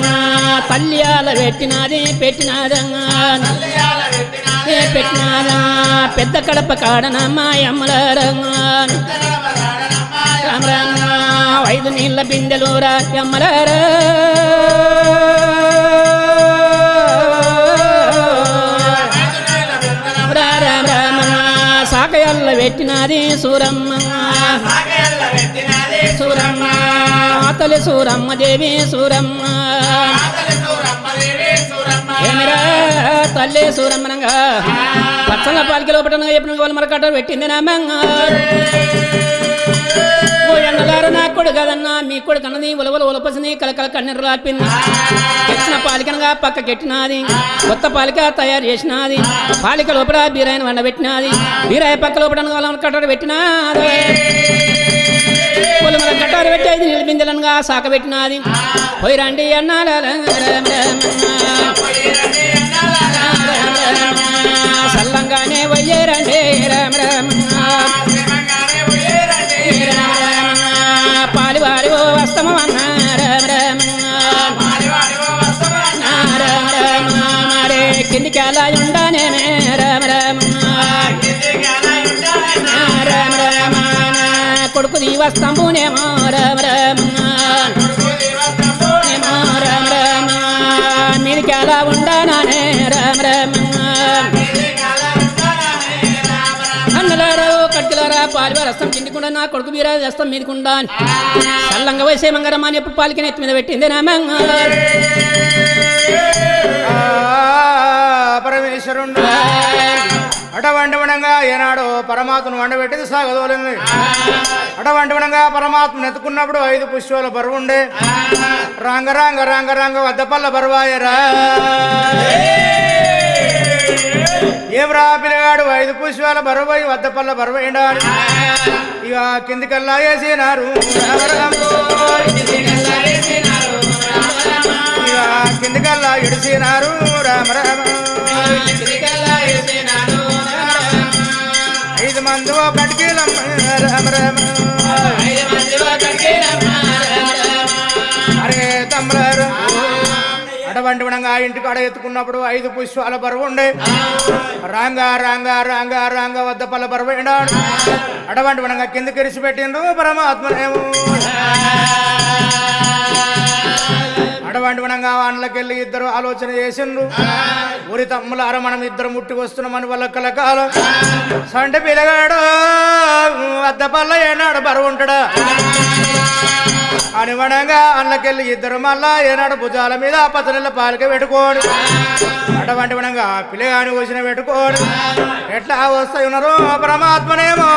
తల్లియాల పెట్టినది పెట్టినాదన్నా పెట్టినాదా పెద్ద కడప కాడనమ్మా ఎమ్మలారా రామరామా 5 నీళ్ళ బిందెలురా ఎమ్మలారా సాకయల్ల పెట్టినది సూరమ్మ సూరమ్మ తల్లి సూరమ్మ దేవి సూరమ్మ ఏమిరా తల్లి సూరమ్మనంగా పచ్చల పాలికి లోపల ఎప్పుడు వాళ్ళ మరకట్ట పెట్టింది నామంగ ఎన్నలారు నా కొడు కదన్నా మీ కొడు కన్నది ఉలవల ఉలపసిని కలకల కన్నెరు రాపింది తెచ్చిన పాలికనగా పక్కకెట్టినది కొత్త పాలిక తయారు చేసినది పాలిక లోపల బీరాయిని వండబెట్టినది బీరాయి పక్క లోపల కట్టారు పెట్టినది మన కట్టారు పెట్టి 5 నీళ్ళ బిందెలనుగా సాక పెట్టినది పోయి రండి అన్నాల సల్లంగానే వయ్యేరండి రామ పాలివారి వస్తమ మరే కిందికి అలా ఉండానే రామ రామ కొడుకు నీ వస్తంబునేమో రామ రామ మీదికి అలా ఉండానే రామ కట్టులారా పాలివారు వస్తాం కిందికుండా నా కొడుకు మీరా వస్తాం మీదికుండా చల్లంగా వయసే మంగరమ్మ అని ఎప్పుడు పాలికని ఎత్తి మీద పెట్టింది నా పరమేశ్వరుడు అటువంటి వనంగా ఏనాడు పరమాత్మను వండబెట్టింది సాగదోలింది అటువంటి వనంగా పరమాత్మను ఎత్తుకున్నప్పుడు 5 పుష్పాల బరువు ఉండే రాంగ రాంగ రాంగ రాంగ వద్దపల్ల బరువాయరా ఏమ్రా పిల్లగాడు 5 పుష్పాల బరువై వద్దపల్ల బరువైండాలి ఇక కిందికల్లా వేసినారు ఇక కిందికల్లా ఎడిసినారు రామ రామ 5 మంది ఒకటికి రామ రామ అరే తమ్ముడు అటువంటి విధంగా ఇంటికి అడ ఎత్తుకున్నప్పుడు 5 పుష్పాల బరువు ఉండే రాంగా రాంగా రాంగా రాంగా వద్దపల్ల బరువు అయినాడు అటువంటి విధంగా కిందకి ఇరిచి పెట్టిండ్రు పరమాత్మనేమో అటువంటి విధంగా వాళ్ళకెళ్ళి ఇద్దరు ఆలోచన చేసిండ్రు ఊరి తమ్ములార మనం ఇద్దరు ముట్టికి వస్తున్నామని వాళ్ళ కలకాలం సంటి పిల్లగాడు వద్దపల్ల ఏనాడు బరువు ఉంటాడా అని వడంగా అన్నకెళ్ళి ఇద్దరు మళ్ళా ఏనాడు భుజాల మీద పచ్చనెల్ల పాలిక పెట్టుకోడు అటువంటి వడంగా పిల్లగాని వచ్చిన పెట్టుకోడు ఎట్లా వస్తాయి ఉన్నారు పరమాత్మనేమో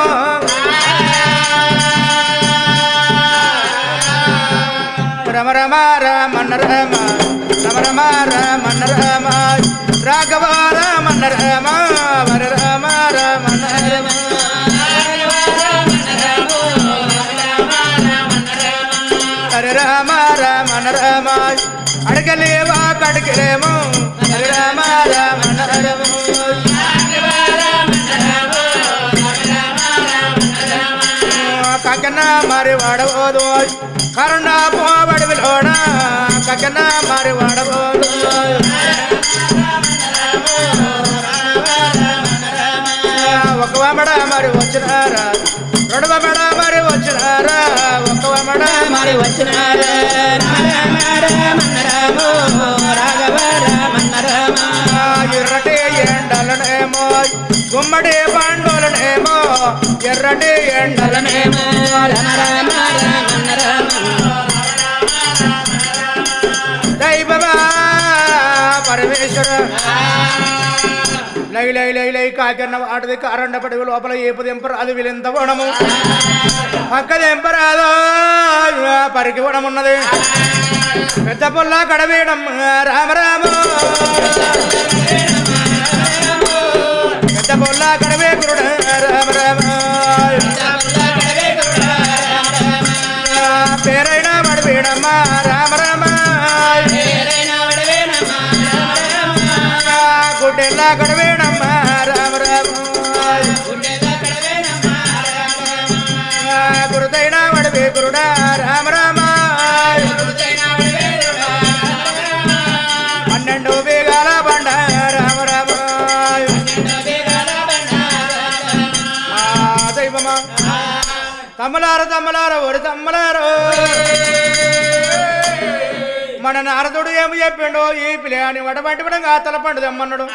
రమ రమ రమన్న రమ రమ రమ రమన్న రమ రాఘవ రమన్న రమ వర రమ రమన్న రమ హరే రామ రమణ రమ అడగలేవా కడగలేమో హరే రామ రమణ రమ కకన మరి వాడబోదు కరుణ పోబడిలోన కకన మరి వాడబోదు ఒక వమడ మరి వచ్చినారా 2 వమడ మరి వచ్చి వచ్చినారు రామ రామ రామో రాఘవ రామన్న రామ ఎర్రటి ఎండలనేమో గుమ్మడి పండులనేమో ఎర్రటి ఎండలనేమో రామ రామ రామన్న రామ దైవమా పరమేశ్వర లై లై లై లై కాకన్న ఆటది కారండ పడి లోపల ఏపు దెంపరాదు వీళ్ళెంత వనము పక్క దెంపరాదు పరికి వనమున్నది పెద్ద పొల్ల కడవేయడం రామ రామ పెద్ద పొల్ల కడవే గురుడ రామ రామ పేరైన మడవేడమ్మ రామ రామ గుడ్డెల్లా కడవేడమ్మ రామ రామ గురుదైన మడవే గురుడ రామ రామ 12 వేగాల బండ రామ రామ దైవమా తమ్మలార తమ్మలార ఒరి తమ్మలారో మన నారదుడు ఏమి చెప్పిండో ఈ పిల్లని అటువంటి విధంగా తలపండు తెమ్మన్నాడు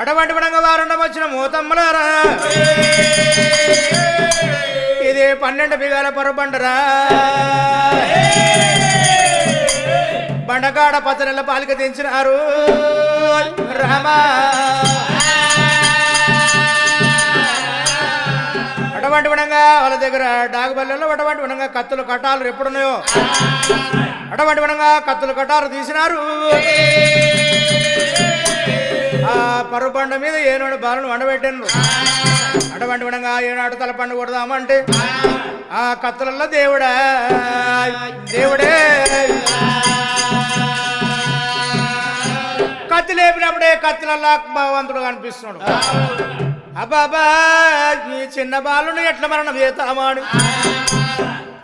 అటువంటి విధంగా వారండం వచ్చిన మూతమ్మలారా ఇది 12 బిగాల పొరబండరా బండకాడ పచ్చనెల్ల పాలిక తెంచినారు రామా అటువంటి విధంగా వాళ్ళ దగ్గర డాగుబల్లెల్లో అటువంటి విధంగా కత్తులు కట్టాలు ఎప్పుడున్నాయో అటువంటి విధంగా కత్తులు కట్టాలు తీసినారు ఆ పరుబండ మీద ఏనాడు బాలను వండబెట్టాను అటువంటి విధంగా ఏనాడు తలపండు కొడదామంటే ఆ కత్తులలో దేవుడా దేవుడే కత్తి లేపినప్పుడే కత్తులల్లా భగవంతుడు కనిపిస్తున్నాడు అబ్బాబా ఈ చిన్న బాలుని ఎట్లా మరణం చేస్తామాడు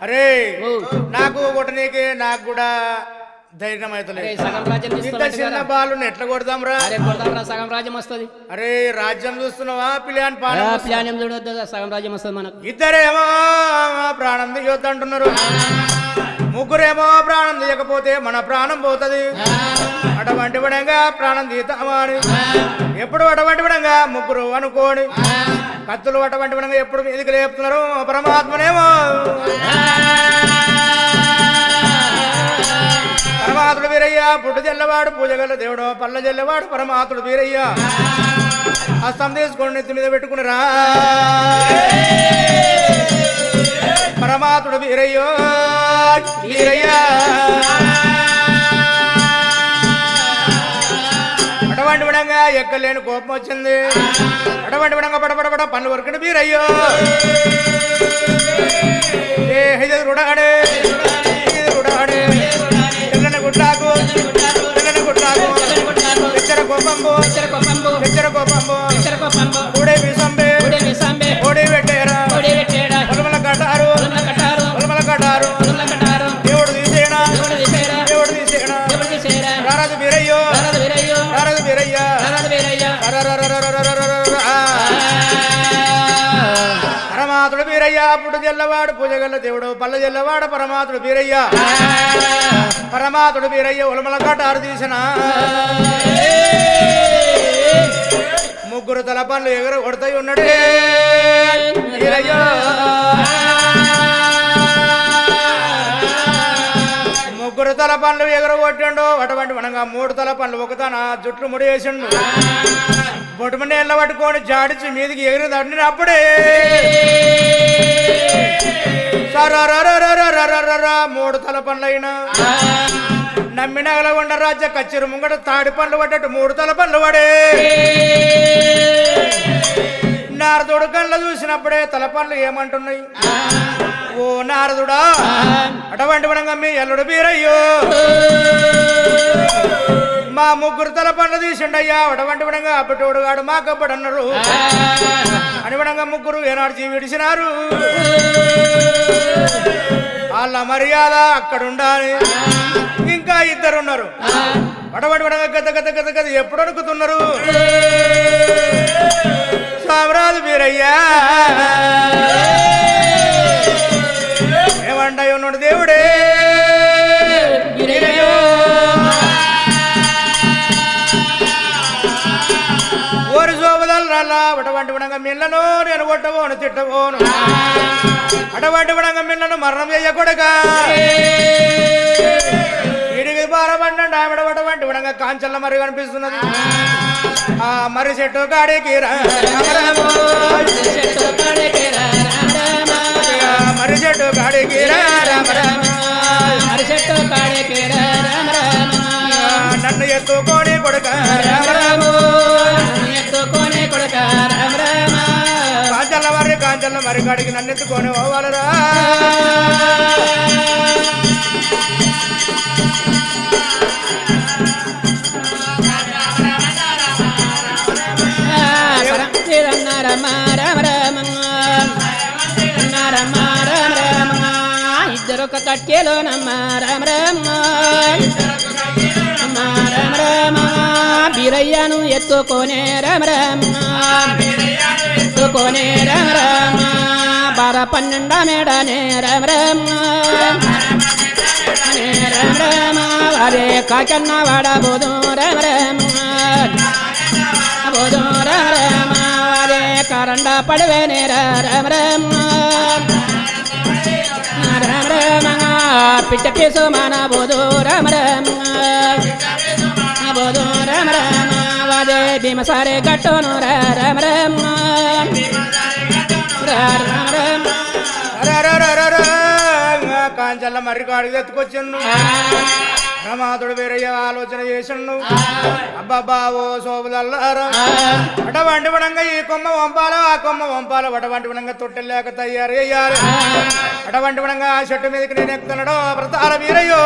అరే నాకు కొట్టనీకి నాకు కూడా ధైర్యం అవుతలేదు ఇంత చిన్న బాలుని ఎట్లా కొడదాం రా సగం రాజ్యం వస్తుంది అరే రాజ్యం చూస్తున్నావా పిల్లని ప్లాన్ చూడొద్దు సగం రాజ్యం వస్తుంది మనకు ఇద్దరేమో ప్రాణం దిగొద్దు అంటున్నారు ముగ్గురేమో ప్రాణం తీయకపోతే మన ప్రాణం పోతుంది అటువంటి విధంగా ప్రాణం తీస్తామా అని ఎప్పుడు అటువంటి విధంగా ముగ్గురు అనుకోని కత్తులు అటువంటి విధంగా ఎప్పుడు మీదికి లేపుతున్నారు పరమాత్మనేమో పరమాత్ముడు వీరయ్య పుట్టు జల్లవాడు పూజగల దేవుడు పల్ల జల్లవాడు పరమాత్ముడు వీరయ్య హస్తం తీసుకొని నెత్తి మీద పెట్టుకునిరా పరమాత్ముడు వీరయ్యో వీరయ్య అటువంటి విధంగా ఎక్కలేని కోపం వచ్చింది అటువంటి విధంగా పడపడపడ పనులు వరకటి వీరయ్యో ఏ హైదరుడాడే హైదరుడాడే తెల్లని గుడ్లాకు తెల్లని గుడ్లాకు తెచ్చర కోపంబు తెచ్చర కోపంబు ఊడే విసంబే ఓడి పెట్టేరా పొలమల కట్టారు పొలమల కట్టారు దేవుడు తీసేనా దేవుడు తీసేనా రారాజు వీరయ్యో రారాజు వీరయ్య పరమాత్ముడు వీరయ్య పుట్టు జల్లవాడు పూజగల్ల దేవుడు పల్ల జల్లవాడు పరమాత్ముడు వీరయ్య పరమాత్ముడు వీరయ్య ఉలమల కట్టారు తీసిన ముగ్గురు తల పనులు ఎగురు కొడతాయి ఉన్నాడే వీరయ్య ముగ్గురు తల పనులు ఎగురు కొట్టిండు అటువంటి మనగా 3 తల పనులు ఒక తన జుట్లు ముడి వేసిండు బొట్టుమని నీళ్ళ పట్టుకొని జాడిచి మీదికి ఎగిరి దండినప్పుడే సరరరరరరరరర 3 తల పనులైనా నమ్మినగలగొండ రాజ్య కచ్చెరు ముంగట తాడి పండ్లు పడ్డట్టు 3 తల పనులు పడే నారదుడు కళ్ళ చూసినప్పుడే తల పనులు ఏమంటున్నాయి ఓ నారదుడా అటువంటి విధంగా మీ ఎల్లుడు బీరయ్యో మా ముగ్గురు తల పనులు తీసిండయ్యా అటువంటి విధంగా అప్పటోడు గాడు మాకప్పడు అన్నారు అని విధంగా ముగ్గురు ఏనాడు విడిచినారు వాళ్ళ మర్యాద అక్కడ ఉండాలి ఇంకా 2 ఉన్నారు అటువంటి విధంగా గత గత గత గత ఎప్పుడు అనుకుతున్నారు సామరాజు వీరయ్యా ఏమంటాయి ఉన్నాడు అటువంటి విధంగా మిల్లను నేను కొట్టబోను తిట్టబోను అటువంటి విధంగా మిల్లను మరణం చేయకూడగా ఇడికి బారబండి ఆవిడ అటువంటి విధంగా కాంచల్ల మరి కనిపిస్తున్నది ఆ మరి చెట్టు కాడికి మరి చెట్టు కాడికి నన్ను ఎత్తుకొని కొడుక కాంచల్ల మరి కాడికి నన్ను ఎత్తుకొని పోవాలరా ఇద్దరొక కట్టెలో నమ్మ రామ రామ రామ రామ బీరయ్యను ఎత్తుకోనే రామ రామ ఎత్తుకోనే రామ రామ 12 మేడనే రామ రామ రామ రామ వారే కాకన్న వాడబోదు రామ రామ బోదు రామ రామ వారే కరండ పడవేనే రామ రామ రామ రామ పిట్ట కేసు మన బోదు రామ రామ బోదు రామ రామ వాదే భీమసారే గట్టోను రామ రామ రామ కాంచల్ల మర్రి కాడికి ఎత్తుకొచ్చిండు ప్రమాదుడు వేరయ్య ఆలోచన చేసిండు అబ్బాబా ఓ సోపులల్లారా అటువంటి విధంగా ఈ కొమ్మ వంపాల ఆ కొమ్మ వంపాల అటువంటి విధంగా తొట్టెల్లేక తయారు అయ్యారు అటువంటి విధంగా ఆ చెట్టు మీదకి నేను ఎక్కుతున్నాడు వ్రతాల వీరయ్యో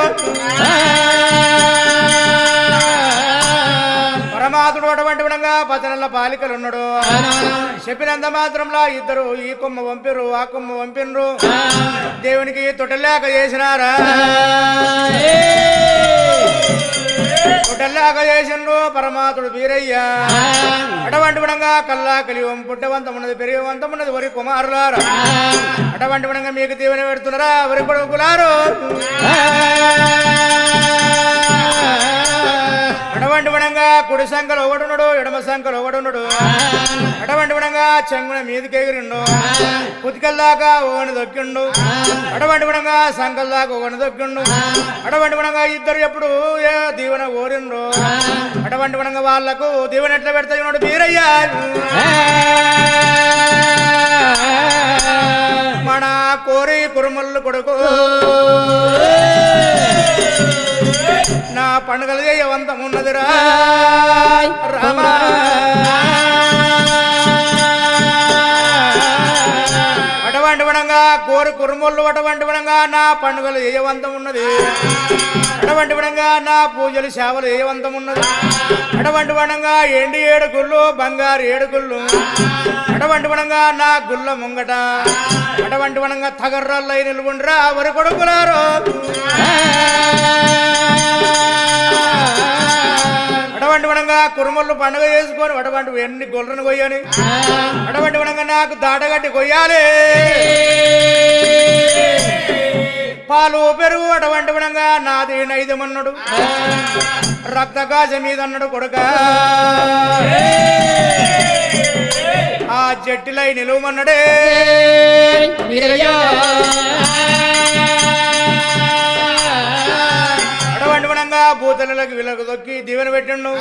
పరమాతుడు అటువంటి విధంగా 10 నెలల బాలికలు ఉన్నాడు చెప్పినంత మాత్రంలో ఇద్దరు ఈ కొమ్మ వంపిరు ఆ కొమ్మ వంపినరు దేవునికి తొట్టెల్లేక చేసినారా తొట్టెల్లేక చేసిండ్రు పరమాతుడు వీరయ్య అటువంటి విధంగా కల్లాకలి పుట్టవంతం ఉన్నది పెరిగవంతం ఉన్నది వరి కుమారులారా అటువంటి విధంగా మీకు దీవెన పెడుతున్నారా వరి కొడుకులారు అటువంటి విధంగా కుడి సంఖ్యలో ఒకడున్నాడు ఎడమ సంఖ్యలో ఒకడున్నాడు అటువంటి విధంగా చెంగున మీదికి ఎగిరిండు కుతికల్లాగా ఓని దొక్కిండు అటువంటి విధంగా సంఖ్యల దాకా ఓని దొక్కిండు అటువంటి విధంగా ఇద్దరు ఎప్పుడు దీవెన ఓరిండ్రు అటువంటి విధంగా వాళ్లకు దీవెన ఎట్లా పెడతాయి ఉన్నాడు వీరయ్య మన కోరి కురుమల్లు కొడుకు నా పండుగలు చేయవంతం ఉన్నదిరా రామ అటువంటి విధంగా కోరి కురుమల్లు అటువంటి విధంగా నా పండుగలు చేయవంతం ఉన్నది అటువంటి విధంగా నా పూజలు సేవలు చేయవంతం ఉన్నది అటువంటి విధంగా ఎండి 7 గుళ్ళు బంగారు 7 గుళ్ళు అటువంటి విధంగా నా గుళ్ళ ముంగట అటువంటి విధంగా తగర్రాళ్ళై నిలువుండ్రా వరి కొడుకులారు అటువంటి విధంగా కురుమల్లు పండుగ చేసుకొని అటువంటి ఎన్ని గొర్రెను కొయ్యని అటువంటి విధంగా నాకు దాటగట్టి కొయ్యాలి పాలు పెరుగు అటువంటి విధంగా నాది నైదమన్నాడు రక్తకాశ మీద అన్నాడు కొడుక ఆ జట్టిలై నిలువమన్నాడే అటువంటి విధంగా భూతలకు విలకు దొక్కి దీవెన పెట్టిండు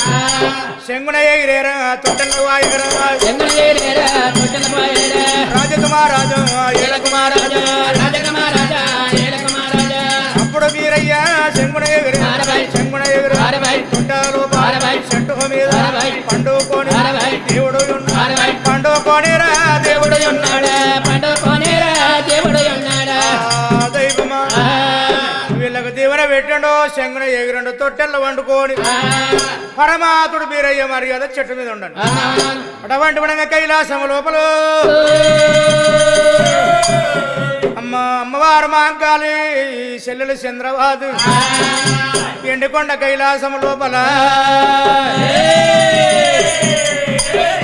శంగున ఎగిరేరా తొట్టెలకు వాయగరా రాజకుమారాజు ఏలకుమారాజు అప్పుడు వీరయ్య శంగున ఎగిరి శంగున ఎగిరి తొట్టాలు చెట్టు మీద పండుకొని దేవుడు పండుకొనిరా దేవుడు ఉన్నాడా పండుకొనిరా దేవుడు ఉన్నాడా దైవమా వీళ్ళకు దీవెన పెట్టండు శంగున ఎగిరండు తొట్టెల్లో వండుకొని పరమాతుడు వీరయ్య మర్యాద చెట్టు మీద ఉండండి అటువంటి విధంగా కైలాసం లోపల అమ్మవారు మాంకాళి చెల్లెలు చంద్రబాదు ఎండికొండ కైలాసం లోపల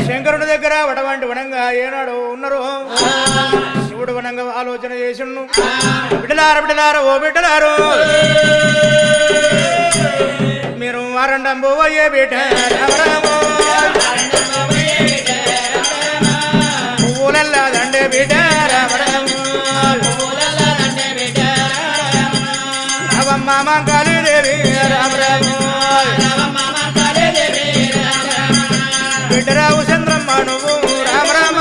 శంకరుడి దగ్గర అటువంటి వనంగా ఏనాడు ఉన్నారు శివుడు వనంగా ఆలోచన చేసిండు బిడ్డలారు ఓ బిడ్డలారు మీరు వారండం పోయే బిడ్డ బిడ్డరావు చంద్రమ్మ నువ్వు రామ రామ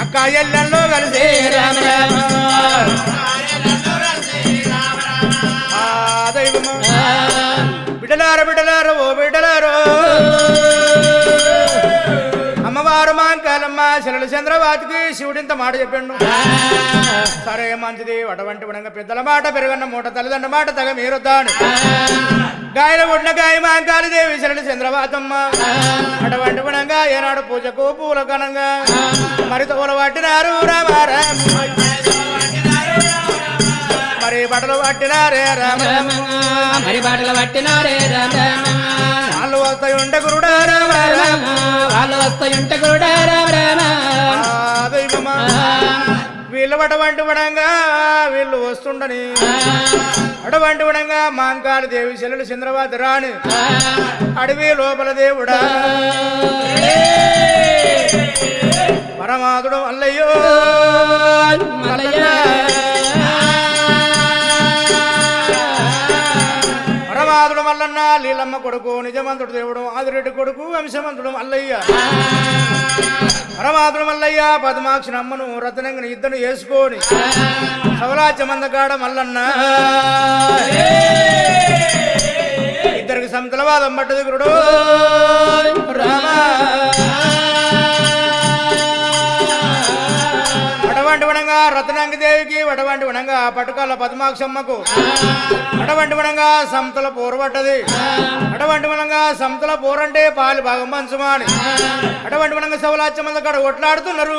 అక్క ఎల్లెల్లో కలిసి రామ రామ దైవమా బిడ్డలార బిడ్డలార ఓ బిడ్డలారో అమ్మవారు మాంకాలమ్మ శిలల చంద్రవాతికి శివుడింత మాట చెప్పండు సరే మంచిది అటువంటి విధంగా పెద్దల మాట పెరుగన్న మూట తల్లిదండ్ర మాట తగ మీరొద్దాను గాయల ఉన్న గాయ మాంకాలి దేవి శిలల చంద్రవాతమ్మ అటువంటి విధంగా ఏనాడు పూజకు పూల కనంగా మరి తోల పట్టినారు రామారామ మరి బట్టలు పట్టినారే రామ మరి బట్టలు పట్టినారే రామ వాళ్ళు వస్తాయి ఉంటే గురుడా రామ వాళ్ళు వస్తాయుంటే కూడా రామ దైవమా వీళ్ళు అటువంటి విధంగా వీళ్ళు వస్తుండని అటువంటి విధంగా మాంకాళి దేవి శిలలు చంద్రవాతి రాణి అడవి లోపల దేవుడా పరమాతుడు అల్లయ్యో పరమాతుడు మల్లన్న లీలమ్మ కొడుకు నిజమంతుడు దేవుడు ఆదిరెడ్డి కొడుకు వంశమంతుడు మల్లయ్య పరమాతుడు మల్లయ్య పద్మాక్షి అమ్మను రత్నంగా ఇద్దరు వేసుకొని సవలాచ మందగాడ మల్లన్న ఇద్దరికి సంతలవాదం పట్టదు గురుడు రామ అటువంటి విధంగా రత్నాంగి దేవికి అటువంటి విధంగా పట్టుకాల పద్మాక్షమ్మకు అటువంటి విధంగా సంతల పోరబడ్డది అటువంటి విధంగా సంతల పోరంటే పాలు భాగం పంచుమాని అటువంటి విధంగా సవలాచ్య మంది అక్కడ కొట్లాడుతున్నారు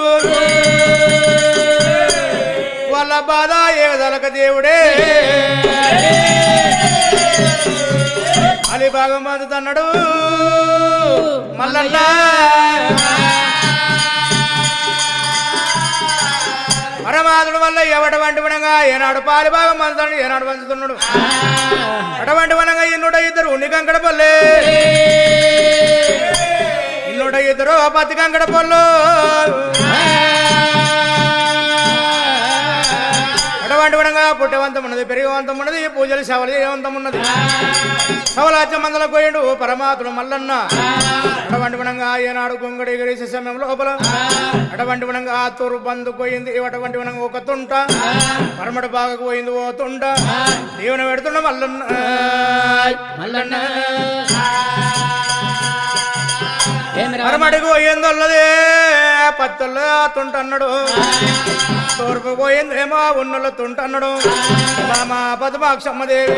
వాళ్ళ బాధ ఏదలక దేవుడే అలి భాగం పంచుతున్నాడు మల్లన్న పరమాతుడు వల్ల ఎవటువంటి విధంగా ఏనాడు పాలి భాగం పంచుతాడు ఏనాడు పంచుతున్నాడు అటువంటి విధంగా ఇన్నుడ ఇద్దరు ఉన్ని కంకడ పల్లె ఇన్నుడ ఇద్దరు పత్తి కంకడ పళ్ళు అటువంటి విధంగా పుట్టవంతం ఉన్నది పెరిగవంతం ఉన్నది పూజలు శవలు చేయవంతం ఉన్నది సవలాచ మందల పోయిండు పరమాతుడు మల్లన్న అటువంటి విధంగా ఏనాడు గొంగడి ఎగిరేసే సమయం లోపల అటువంటి విధంగా తూరు బంధు పోయింది అటువంటి విధంగా ఒక తుంట పరమటి బాగకు పోయింది ఓ తుంట దేవుని పెడుతున్న మల్లన్న మల్లన్న పరమటికి పోయిందొల్లదే పత్తల్లో తుంటన్నాడు తూర్పు పోయిందేమో ఉన్నలో తుంటన్నాడు బామ పద్మాక్షమ్మదేవి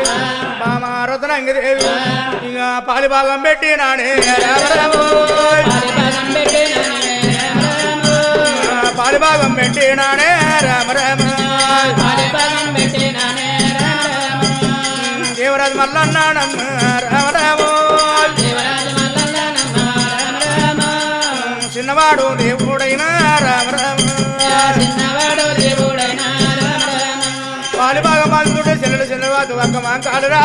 బామ రత్నంగిదేవి ఇంకా పాలి భాగం పెట్టి నానే పాలి భాగం పెట్టి నానే రామ రామ దేవరాజు మల్లన్నాడమ్మ రామ రామ చిన్నవాడు దేవుడైనా రామ రామ పాలి భాగం పంచుకుంటే చెల్లెలు చిన్నవాడు ఒక్క మాంకాలురా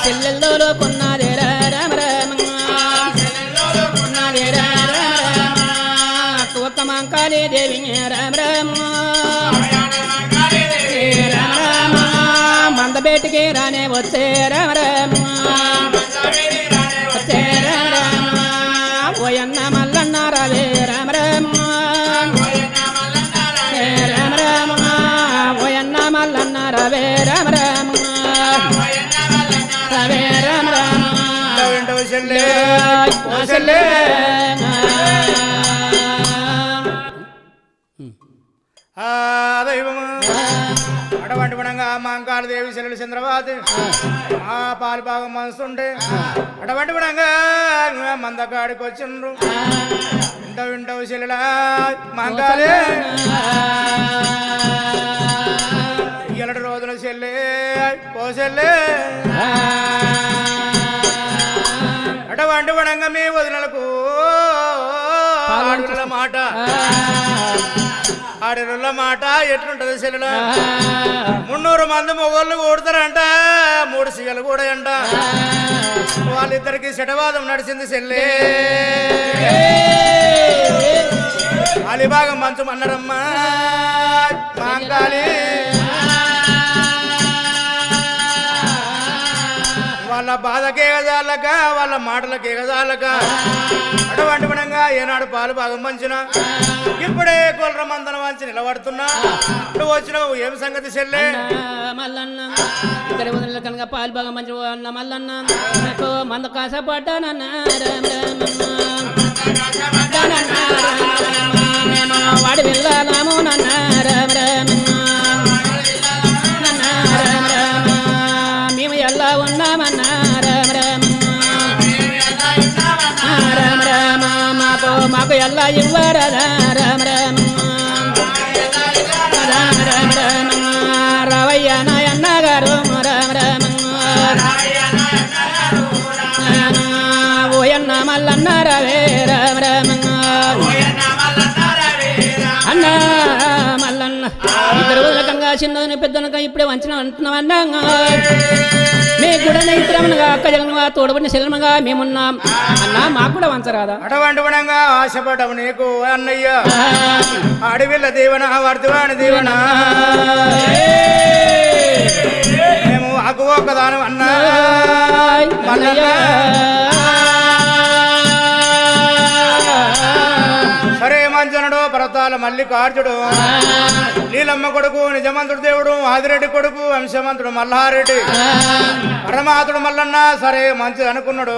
చెల్లెల్లో కొన్నారే రామ రామ కొన్నారే రామ ఒక్క మాంకాళీ దేవి రామ రామ రామ మందబేటికి రానే వచ్చే రామ రామ వచ్చే రామ రామ ఓయన్న మల్లన్న రావే రామ రామ రామ రామ ఓయన్న మల్లన్న రావే రామ రామ రావే రామ రామ చెల్లె చెల్లె దైవము అటువంటి గుణంగా మాంకాళ దేవి శిలలు చంద్రవాతి ఆ పాలు భాగం మనసుంటే అటువంటి గుణంగా మందకాడికి వచ్చిండ్రు వింటవు శిలల మాంకాళే ఇలాంటి రోజుల చెల్లె పో చెల్లె అటువంటి గుణంగా మీ వదినలకు ఆడుల మాట ఆడిరుల మాట ఎట్లుంటది చెల్లెల 300 మంది మొగోళ్ళు కూడతారంట 3 సిగలు కూడా అంట వాళ్ళిద్దరికి శటవాదం నడిచింది చెల్లె అలిబాగం మంచు మన్నరమ్మా మాంకాళి వాళ్ళ బాధకే గదాలక వాళ్ళ మాటలకే గదాలక అటువంటి గుణంగా ఏనాడు పాలు భాగం పంచిన ఇప్పుడే కొల్ర మందన వంచి నిలబడుతున్నా నువ్వు వచ్చినావు ఏం సంగతి చెల్లె మల్లన్న ఇద్దరు వదిన కనుక పాలు బాగా మంచి అన్న మల్లన్న నాకు మంద కాసపడ్డానన్న వాడి వెళ్ళాము నన్న మేము ఎలా ఉన్నామన్న మాకు ఎలా ఇవ్వరా రావయ్య నాయన్న గారు ఓయన్న మల్లన్న రవే అన్న మల్లన్న ఇద్దరు రకంగా చిన్న పెద్దనక ఇప్పుడే వంచిన అంటున్నామన్నా మీ కూడా ఇద్దరమనగా అక్క జగన్గా తోడబడిన శరణంగా మేమున్నాం అన్నా మాకు కూడా వంచరాదా అటువంటి గుణంగా ఆశపడవు నీకు అన్నయ్య అడవిల దీవెన వర్ధవాణి దీవెన మేము ఆకు ఒకదానం అన్నా సరే మంచనుడు పర్వతాల మల్లికార్జుడు నీలమ్మ కొడుకు నిజమంతుడు దేవుడు ఆదిరెడ్డి కొడుకు వంశమంతుడు మల్లారెడ్డి పరమాతుడు మల్లన్న సరే మంచిది అనుకున్నాడు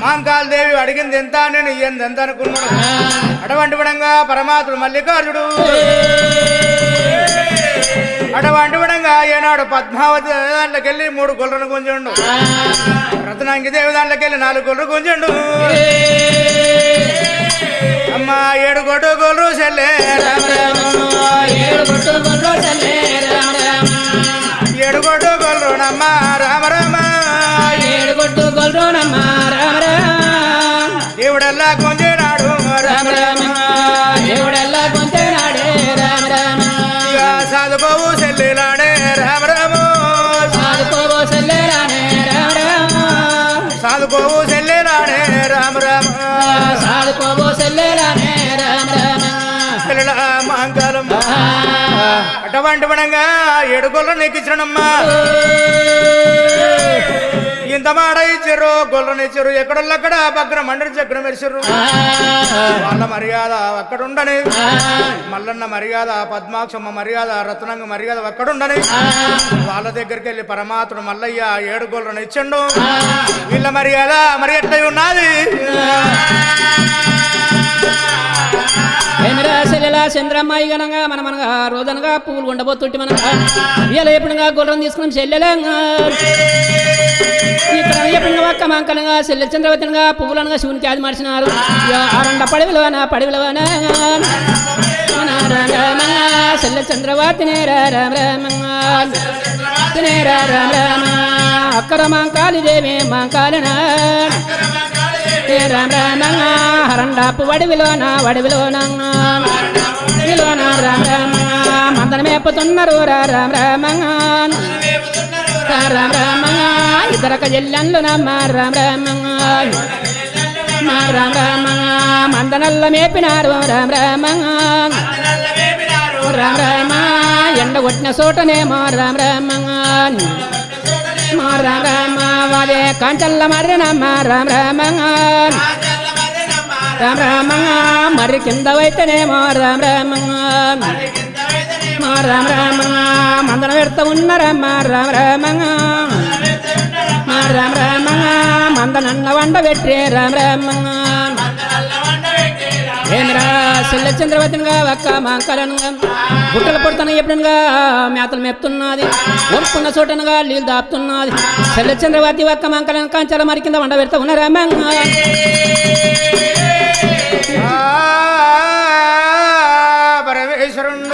మాంకాల దేవి అడిగింది ఎంత నేను ఇయ్యంది ఎంత అనుకున్నాడు అటువంటి విధంగా పరమాతుడు మల్లికార్జుడు అటువంటి విధంగా ఏనాడు పద్మావతి దాంట్లోకెళ్ళి 3 గొర్రెలను గుంజండు రత్నాంగి దేవి దాంట్లోకెళ్ళి 4 గొర్రెలు గుంజండు అమ్మ 7 గొడ్డు గొర్రెలు చెల్లే 7 గొడ్డు గొర్రెనమ్మ రామ రామ 7 గొడ్డు గొర్రెనమ్మ రామ రామ దేవుడల్లా గుంజినాడు రామ రామ దేవుడల్లా గుంజినాడే రామ రామ సాధుబాబు చెల్లెలాడే రామ రామ సాధుబాబు చెల్లెలాడే రామ రామ సాధుబాబు చెల్లెలాడే రామ రామ సాధుబాబు చెల్లెలాడే రామ రామ చెల్లెల మాంకాలం అటువంటి పడంగా 7 గొర్రెలు నెక్కించడమ్మా ఇంత మాట ఇచ్చారు గొర్రెలు ఇచ్చారు ఎక్కడొల్లక్కడ పక్కన మండలి చక్రం మెరిచారు వాళ్ళ మర్యాద అక్కడుండని మల్లన్న మర్యాద పద్మాక్షమ్మ మర్యాద రత్నంగ మర్యాద అక్కడుండని వాళ్ళ దగ్గరికి వెళ్ళి పరమాత్ముడు మల్లయ్య 7 గొర్రెలను ఇచ్చిండు వీళ్ళ మర్యాద మరి ఎట్లయి ఉన్నది ఏమిరా సెల్లెలా చంద్రమ్మాయి గనంగా మనగా రోజనగా పువ్వులు ఉండబోతుంటే మనగా ఇలా ఎప్పుడుగా గొర్రెం తీసుకున్నాం చెల్లెలంగా ఇక్కడ ఎప్పుడు ఒక్క మంకలంగా చెల్లె చంద్రవతిగా పువ్వులనగా శివునికి అది మార్చినారు ఆరండ పడివిలవనా చెల్లె చంద్రవతినే రామ రామ అక్కర మాంకాళి దేవి మాంకాళినా రామ రామ హరండాపు వడివిలోనా రామ రామ మందన మేపుతున్నారు రామ రామ రామ రామ ఇద్దరక జల్లంలు నమ్మ రామ రామ మందనల్ల మేపినారు రామ రామ ఎండ కొట్టిన చోటనేమో రామ రామ వాదే కాంచల్ల మర్రినమ్మ రామ రామ మరి కింద వైతేనేమో రామ రామ మందన పెడతా ఉన్నారమ్మ రామ మందనన్న వండ పెట్టి రామ ఏమిరా చెల్లె చంద్రవతిగా ఒక్క మాంకాలనుగా గుట్టలు పొడతాను ఎప్పుడుగా మేతలు మేపుతున్నది ఒప్పుకున్న చోటనుగా నీళ్ళు దాపుతున్నది చెల్లె చంద్రవతి ఒక్క మాంకాలను కాంచాల మరి కింద వండ పెడతా ఉన్నారా పరమేశ్వరుడు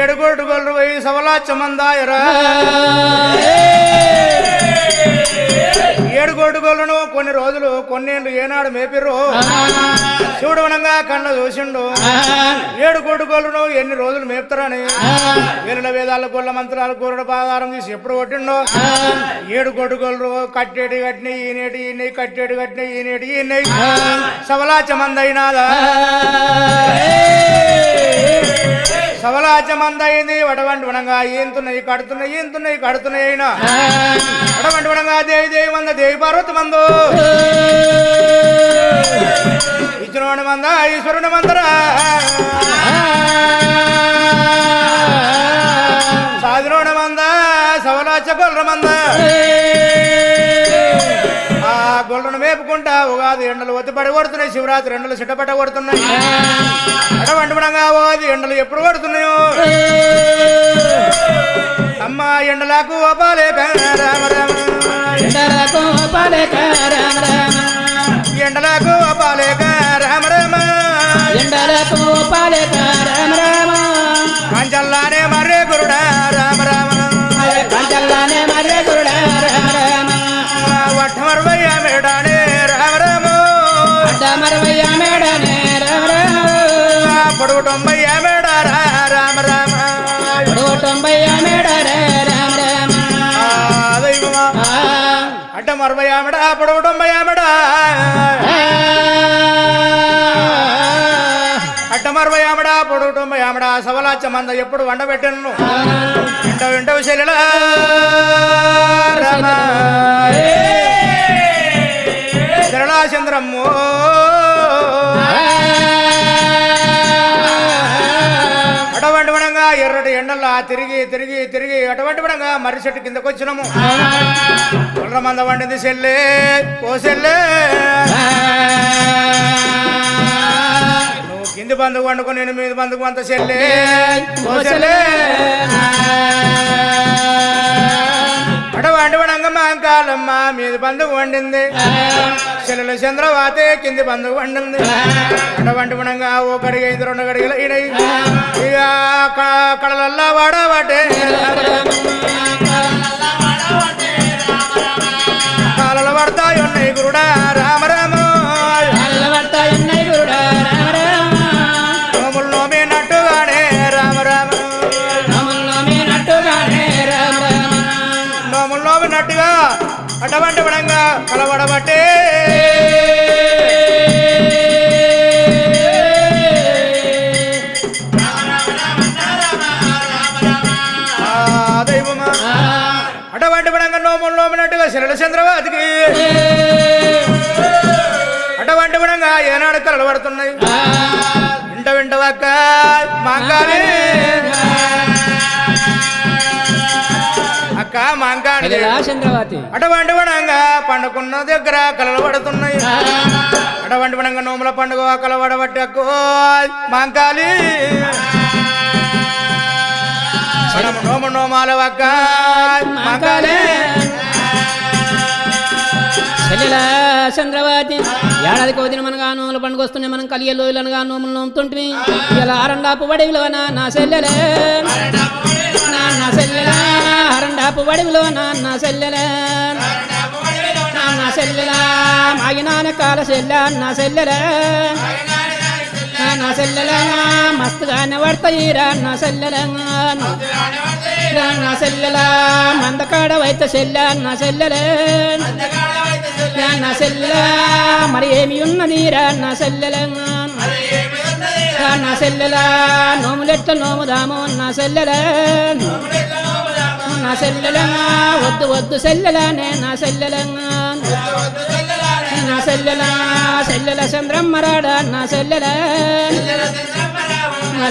7 గొడ్డు గొర్రెలు పోయి సవలాచమందాయరా ఏడు గొడ్డుగోళ్ళను కొన్ని రోజులు కొన్నేళ్ళు ఏనాడు మేపిర్రు శివుడు వనంగా కళ్ళ చూసిండు ఏడు గొడ్డుగోళ్ళను ఎన్ని రోజులు మేపుతారని వేల వేదాల గొల్ల మంత్రాలు కూరడు పాదారం తీసి ఎప్పుడు కొట్టిండో ఏడు గొడ్డుగోళ్ళు కట్టేటి కట్టినాయి ఈనేటి ఈనాయి కట్టేటి కట్టినాయి ఈనేటి ఈనాయి సవలాచమందైనాదా సవలాచమందైంది వడవంటి వనంగా ఏంతున్నాయి కడుతున్నాయి అయినా వడవంటి వనంగా దేవి దేవి మంద దేవి పార్వతి మందు ఇచ్చినోడి మంద ఈశ్వరుని మందరా సాధినోడి మంద సవలాచ గొల్ర మంద ఆ గొల్లను మేపుకుంటా ఉగాది ఎండలు ఒత్తి పడి కొడుతున్నాయి శివరాత్రి ఎండలు సిట్టపట్ట కొడుతున్నాయి అటువంటి పడంగా ఓది ఎండలు ఎప్పుడు కొడుతున్నాయో అమ్మ ఎండలకు ఓపాలేక రామ రామ ఎండలకు ఓపాలేక రామ రామ ఎండలకు ఓపాలేక రామ రామ ఎండలకు ఓపాలేక రామ రామ కంచల్లానే మర్రే గురుడా రామ రామ కంచల్లానే మర్రే గురుడా రామ రామ వట్టమరవయ్య మేడానే రామ రామ వట్టమరవయ్య మేడానే రామ రామ పొడుగు 90 మేడ రామ రామ పొడుగు 90 మేడారే రామ రామ దైవమా అడ్డం 60 మేడ పొడుగు 90 మేడ అడ్డం 60 మేడ పొడుగు 90 మేడ సవలాచ మంద ఎప్పుడు వండబెట్టను వింటవు చెల్లెలా రామ శరళా చంద్రమ్మో అటువంటి పడంగా ఎర్రటి ఎండల్లా తిరిగి అటువంటి పడంగా మర్రి చెట్టు కిందకు వచ్చినాము కుర్ర మంద వండింది చెల్లే ఓ చెల్లే నువ్వు కింది బందుకు వండుకొని నేను మీద బందుకు అంత చెల్లే ఓ చెల్లే అటువంటి పడంగా మాంకాలమ్మ మీద బందుకు వండింది చెల్లెలు చంద్రవాతే కింది బందుకు వండింది అటువంటి పడంగా ఓ గడిగ 2 గడిగలు అయినాయి ఇక కడలల్లా వాడబట్టే కాలలు పడతాయి ఉన్నాయి గురుడా రామ రామ నోములు నోమినట్టుగానే రామ రామ నోములు నోమినట్టుగా అటువంటి పడంగా కలవడబట్టే అటువంటి పడంగా నోములు నోమినట్టుగా శరళ చంద్రవాతికి అటువంటి పడంగా ఏనాడు కలలు పడుతున్నాయి వింటవక్క మాంకాలి అక్క మాంకాలి చంద్రవతి అటువంటి పడంగా పండుకున్న దగ్గర కలలు పడుతున్నాయి అటువంటి పడంగా నోముల పండుగ కలవడబట్టి అక్కో మాంకాలి నోము నోమాల వక్క మాంకాలి చెల్లెలా చంద్రవతి ఏడాదికి వదిన మనగా నోముల పండుగ వస్తున్నాయి మనం కలియలోనగా నోములు నోముతుంటే ఇలా అరండాపు వడివిలో నా చెల్లెలే నా చెల్లెలా అరండాపు వడివిలో నా చెల్లెలే నా చెల్లెలా మాగినాన కాల చెల్లె నా చెల్లెలే నా చెల్లెలా మస్తుగానే పడతాయిరా నా చెల్లెలా నా చెల్లెలా మందకాడ వైత చెల్లె నా చెల్లెలే నా చెల్లెలా మరి ఏమి ఉన్నదిరా నా చెల్లెలా నా చెల్లెలా నోములెట్ల నోముదాము నా చెల్లెలా నా చెల్లెలా వద్దు చెల్లెలానే నా చెల్లెలా నా చెల్లెల చంద్రమ్మరాడా నా చెల్లెలా నా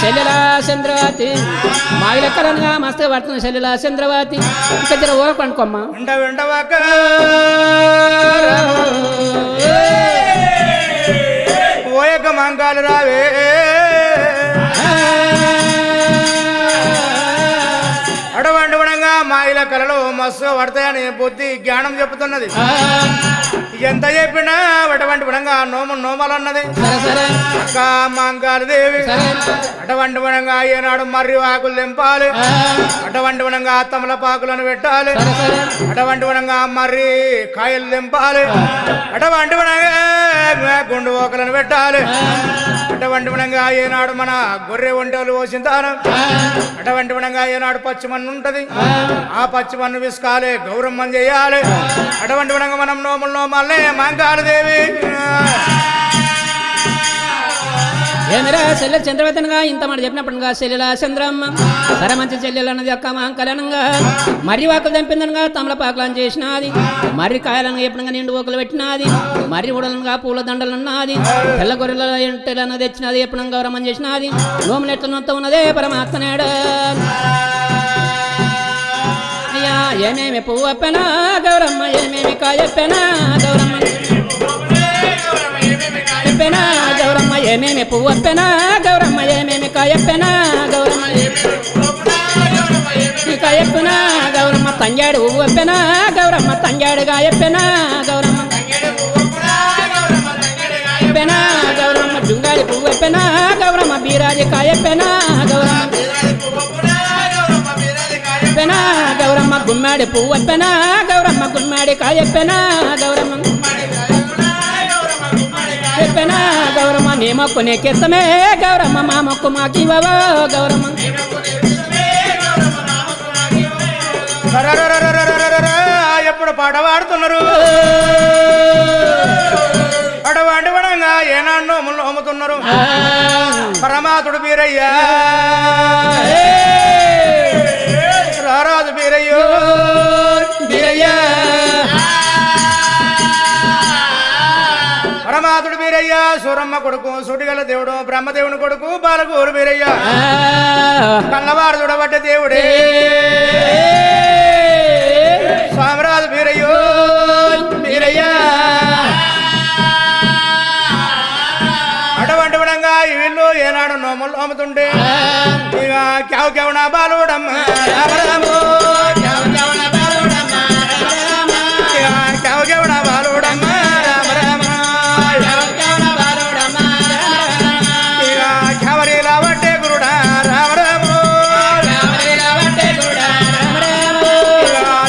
చెల్లెలా చంద్రవతి మాగిలెక్కలనగా మస్తుగా పడుతున్న చెల్లెలా చంద్రవతి ఇంకా జర ఊర పండుకోమ్మా వింటవాక ఓయక మాంకాలు రావే అటువంటి పడంగా మాయిల కళలు మస్తు పడతాయని బుద్ధి జ్ఞానం చెప్తున్నది ఎంత చెప్పినా అటువంటి విధంగా నోమలు అన్నది సరే సరే అక్క మంకాలి దేవి సరే అటువంటి విధంగా ఏనాడు మర్రి ఆకులు తెంపాలి అటువంటి విధంగా తమలపాకులను పెట్టాలి సరే సరే అటువంటి విధంగా మర్రి కాయలు తెంపాలి అటువంటి విధంగా గుండు ఓకలను పెట్టాలి అటువంటి విధంగా ఏనాడు మన గొర్రె ఒంటెలు పోసింతాను అటువంటి విధంగా ఏనాడు పచ్చిమన్ను ఉంటది ఆ పచ్చిమన్ను విసుకాలి గౌరమ్మని చేయాలి అటువంటి విధంగా మనం నోమాలనే మంకాలి దేవి ఏమిరా చెల్లె చంద్రవతనగా ఇంత మాట చెప్పినప్పుడుగా చెల్లెల చంద్రమ్మ సరే మంచి చెల్లెలు అన్నది అక్క మాంకలనంగా మర్రి వాకులు తెంపిందనగా తమలపాకులను చేసినది మర్రి కాయలనగా ఎప్పుడుగా నిండు ఓకులు పెట్టినది మర్రి ఉడలనగా పూల దండలు ఉన్నది తెల్ల గొర్రెల ఎంటలను తెచ్చినది ఎప్పుడు గౌరవం చేసినది నోములు ఎట్ల నొత్త ఉన్నదే పరమాత్మ నేడు అయ్యా ఏమేమి పువ్వు అప్పెనా గౌరమ్మ ఏమేమి కాయప్పెనా గౌరమ్మ చెప్పెనా గౌరమ్మ ఏమేమి పువ్వు అప్పెనా గౌరమ్మ ఏమేమి కాయప్పెనా గౌరమ్మ కాయప్పెనా గౌరమ్మ తంజాడు పువ్వు అప్పెనా గౌరమ్మ తంజాడు కాయప్పెనా గౌరమ్మ పెనా గౌరమ్మ జుంగాడి పువ్వు అప్పెనా గౌరమ్మ బీరాజి కాయప్పెనా గౌరమ్మ పెనా గౌరమ్మ గుమ్మాడి పువ్వు అప్పెనా గౌరమ్మ గుమ్మాడి కాయప్పెనా గౌరమ్మ చెప్పెనా గౌరమ్మ నీ మొక్కు నీకెత్తమే గౌరమ్మ మా మొక్కు మాకివ్వవో గౌరమ్మ ఎప్పుడు పాట పాడుతున్నారు అటువంటి వడంగా ఏనాడు నోములు అమ్ముతున్నారు పరమాతుడు బీరయ్యా రారాజు బీరయ్యో బీరయ్యా పరమాతుడు బీరయ్య సూరమ్మ కొడుకు సుడిగల దేవుడు బ్రహ్మదేవుని కొడుకు బాలగూరు బీరయ్య కన్నవారు చూడబట్టే దేవుడే స్వామిరాజు బీరయ్యో బీరయ్య అటువంటి విధంగా ఈ వీళ్ళు ఏనాడు నోములు అమ్ముతుంటే ఇక క్యావు క్యావు నా బాలుడమ్మ క్యావు క్యావు నా బాలుడమ్మ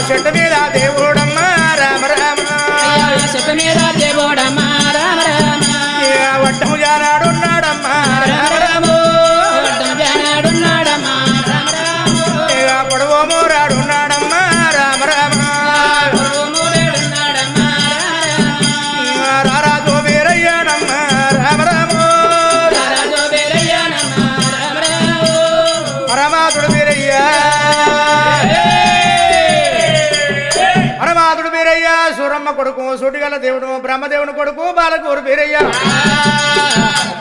చెట్టు మీద దేవుడమ్మ రామ రామ చెట్టు మీద దేవుడమ్మ రామ రామ వట్టము జానాడున్నాడమ్మ రామ రామ వట్టము జానాడున్నాడమ్మ రామ రామ పొడవో మూరాడున్నాడమ్మ రామ రామ రారాజు వీరయ్యానమ్మ రామ రామ పరమాతుడు వీరయ్యా పరమాతుడు బీరయ్య సూరమ్మ కొడుకు సుడిగల దేవుడు బ్రహ్మదేవుని కొడుకు బాలకూరు బీరయ్య